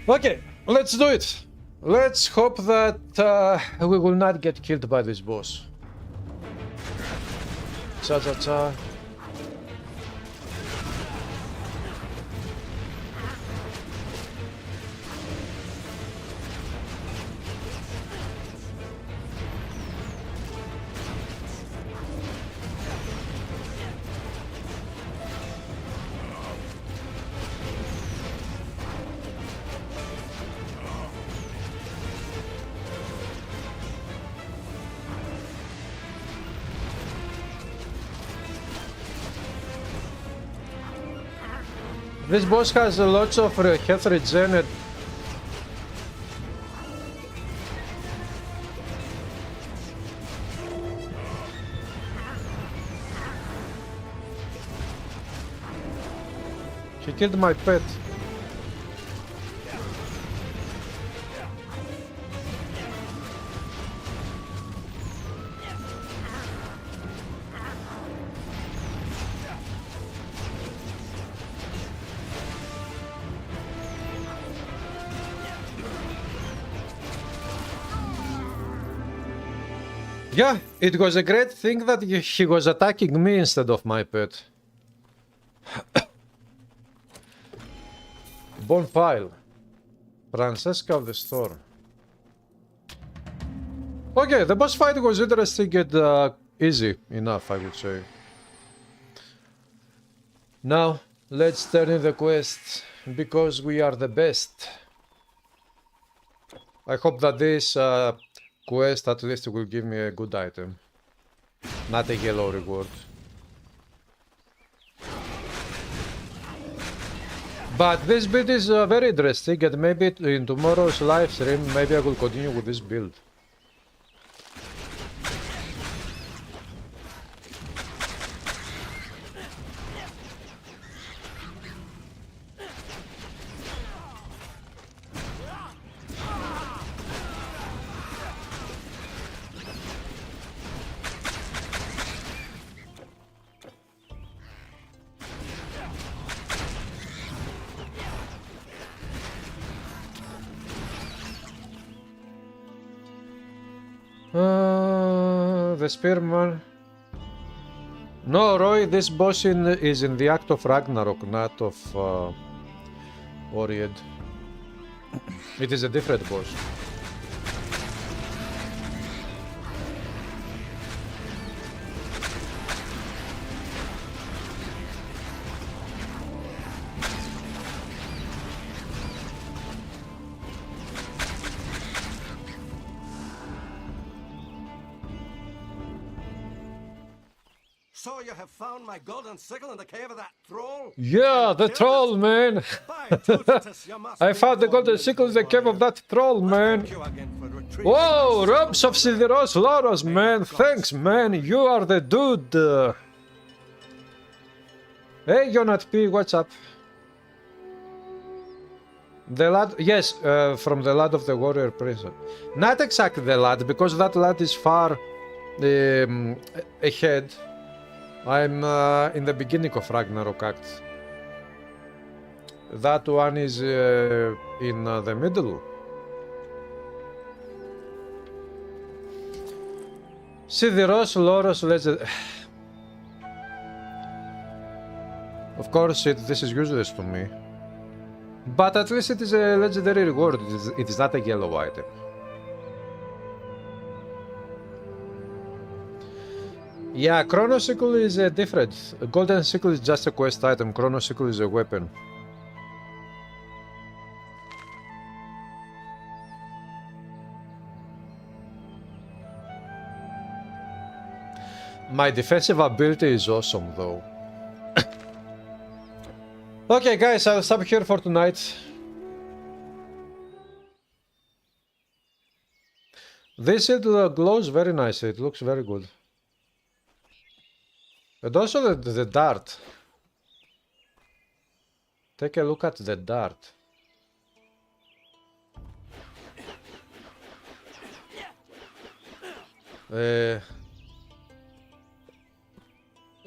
Okay, let's do it. Let's hope that we will not get killed by this boss. Cha cha cha. This boss has lots of health regen and he killed my pet. Yeah, it was a great thing that he was attacking me instead of my pet. Bonfile. Francesca of the Storm. Okay, the boss fight was interesting and easy enough, I would say. Now, let's turn in the quest, because we are the best. I hope that this quest at least will give me a good item, not a yellow reward. But this build is very interesting, and maybe in tomorrow's live stream, maybe I will continue with this build. The spearman. No, Roy, this boss is in the act of Ragnarok, not of Oried. It is a different boss. So you have found my golden sickle in the cave of that troll? Yeah, the troll, man! By Tutus, you must I be found the a golden sickle in the cave of that troll, man! Thank you again for retrieving Whoa, my Robs of Sidiros Loros, man! Thanks, man! You are the dude! Hey, Jonat P, what's up? The lad, yes, from the lad of the warrior prison. Not exactly the lad, because that lad is far ahead. I'm in the beginning of Ragnarok Act. That one is in the middle. Sidiros Loros Legend. Of course, this is useless to me. But at least it is a legendary reward. It is not a yellow item. Yeah, Chrono Sickle is different. Golden Sickle is just a quest item. Chrono Sickle is a weapon. My defensive ability is awesome, though. Okay, guys, I'll stop here for tonight. This shield glows very nicely. It looks very good. And also the dart. Take a look at the dart.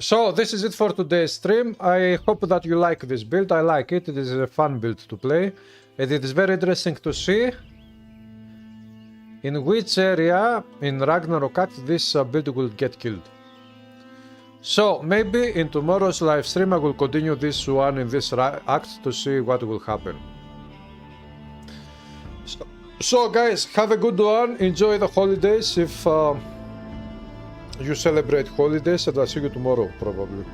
So this is it for today's stream. I hope that you like this build. I like it. It is a fun build to play. And it is very interesting to see in which area in Ragnarok Act this build will get killed. So maybe in tomorrow's live stream I will continue this one in this act to see what will happen. So guys, have a good one. Enjoy the holidays if you celebrate holidays, and I'll see you tomorrow probably.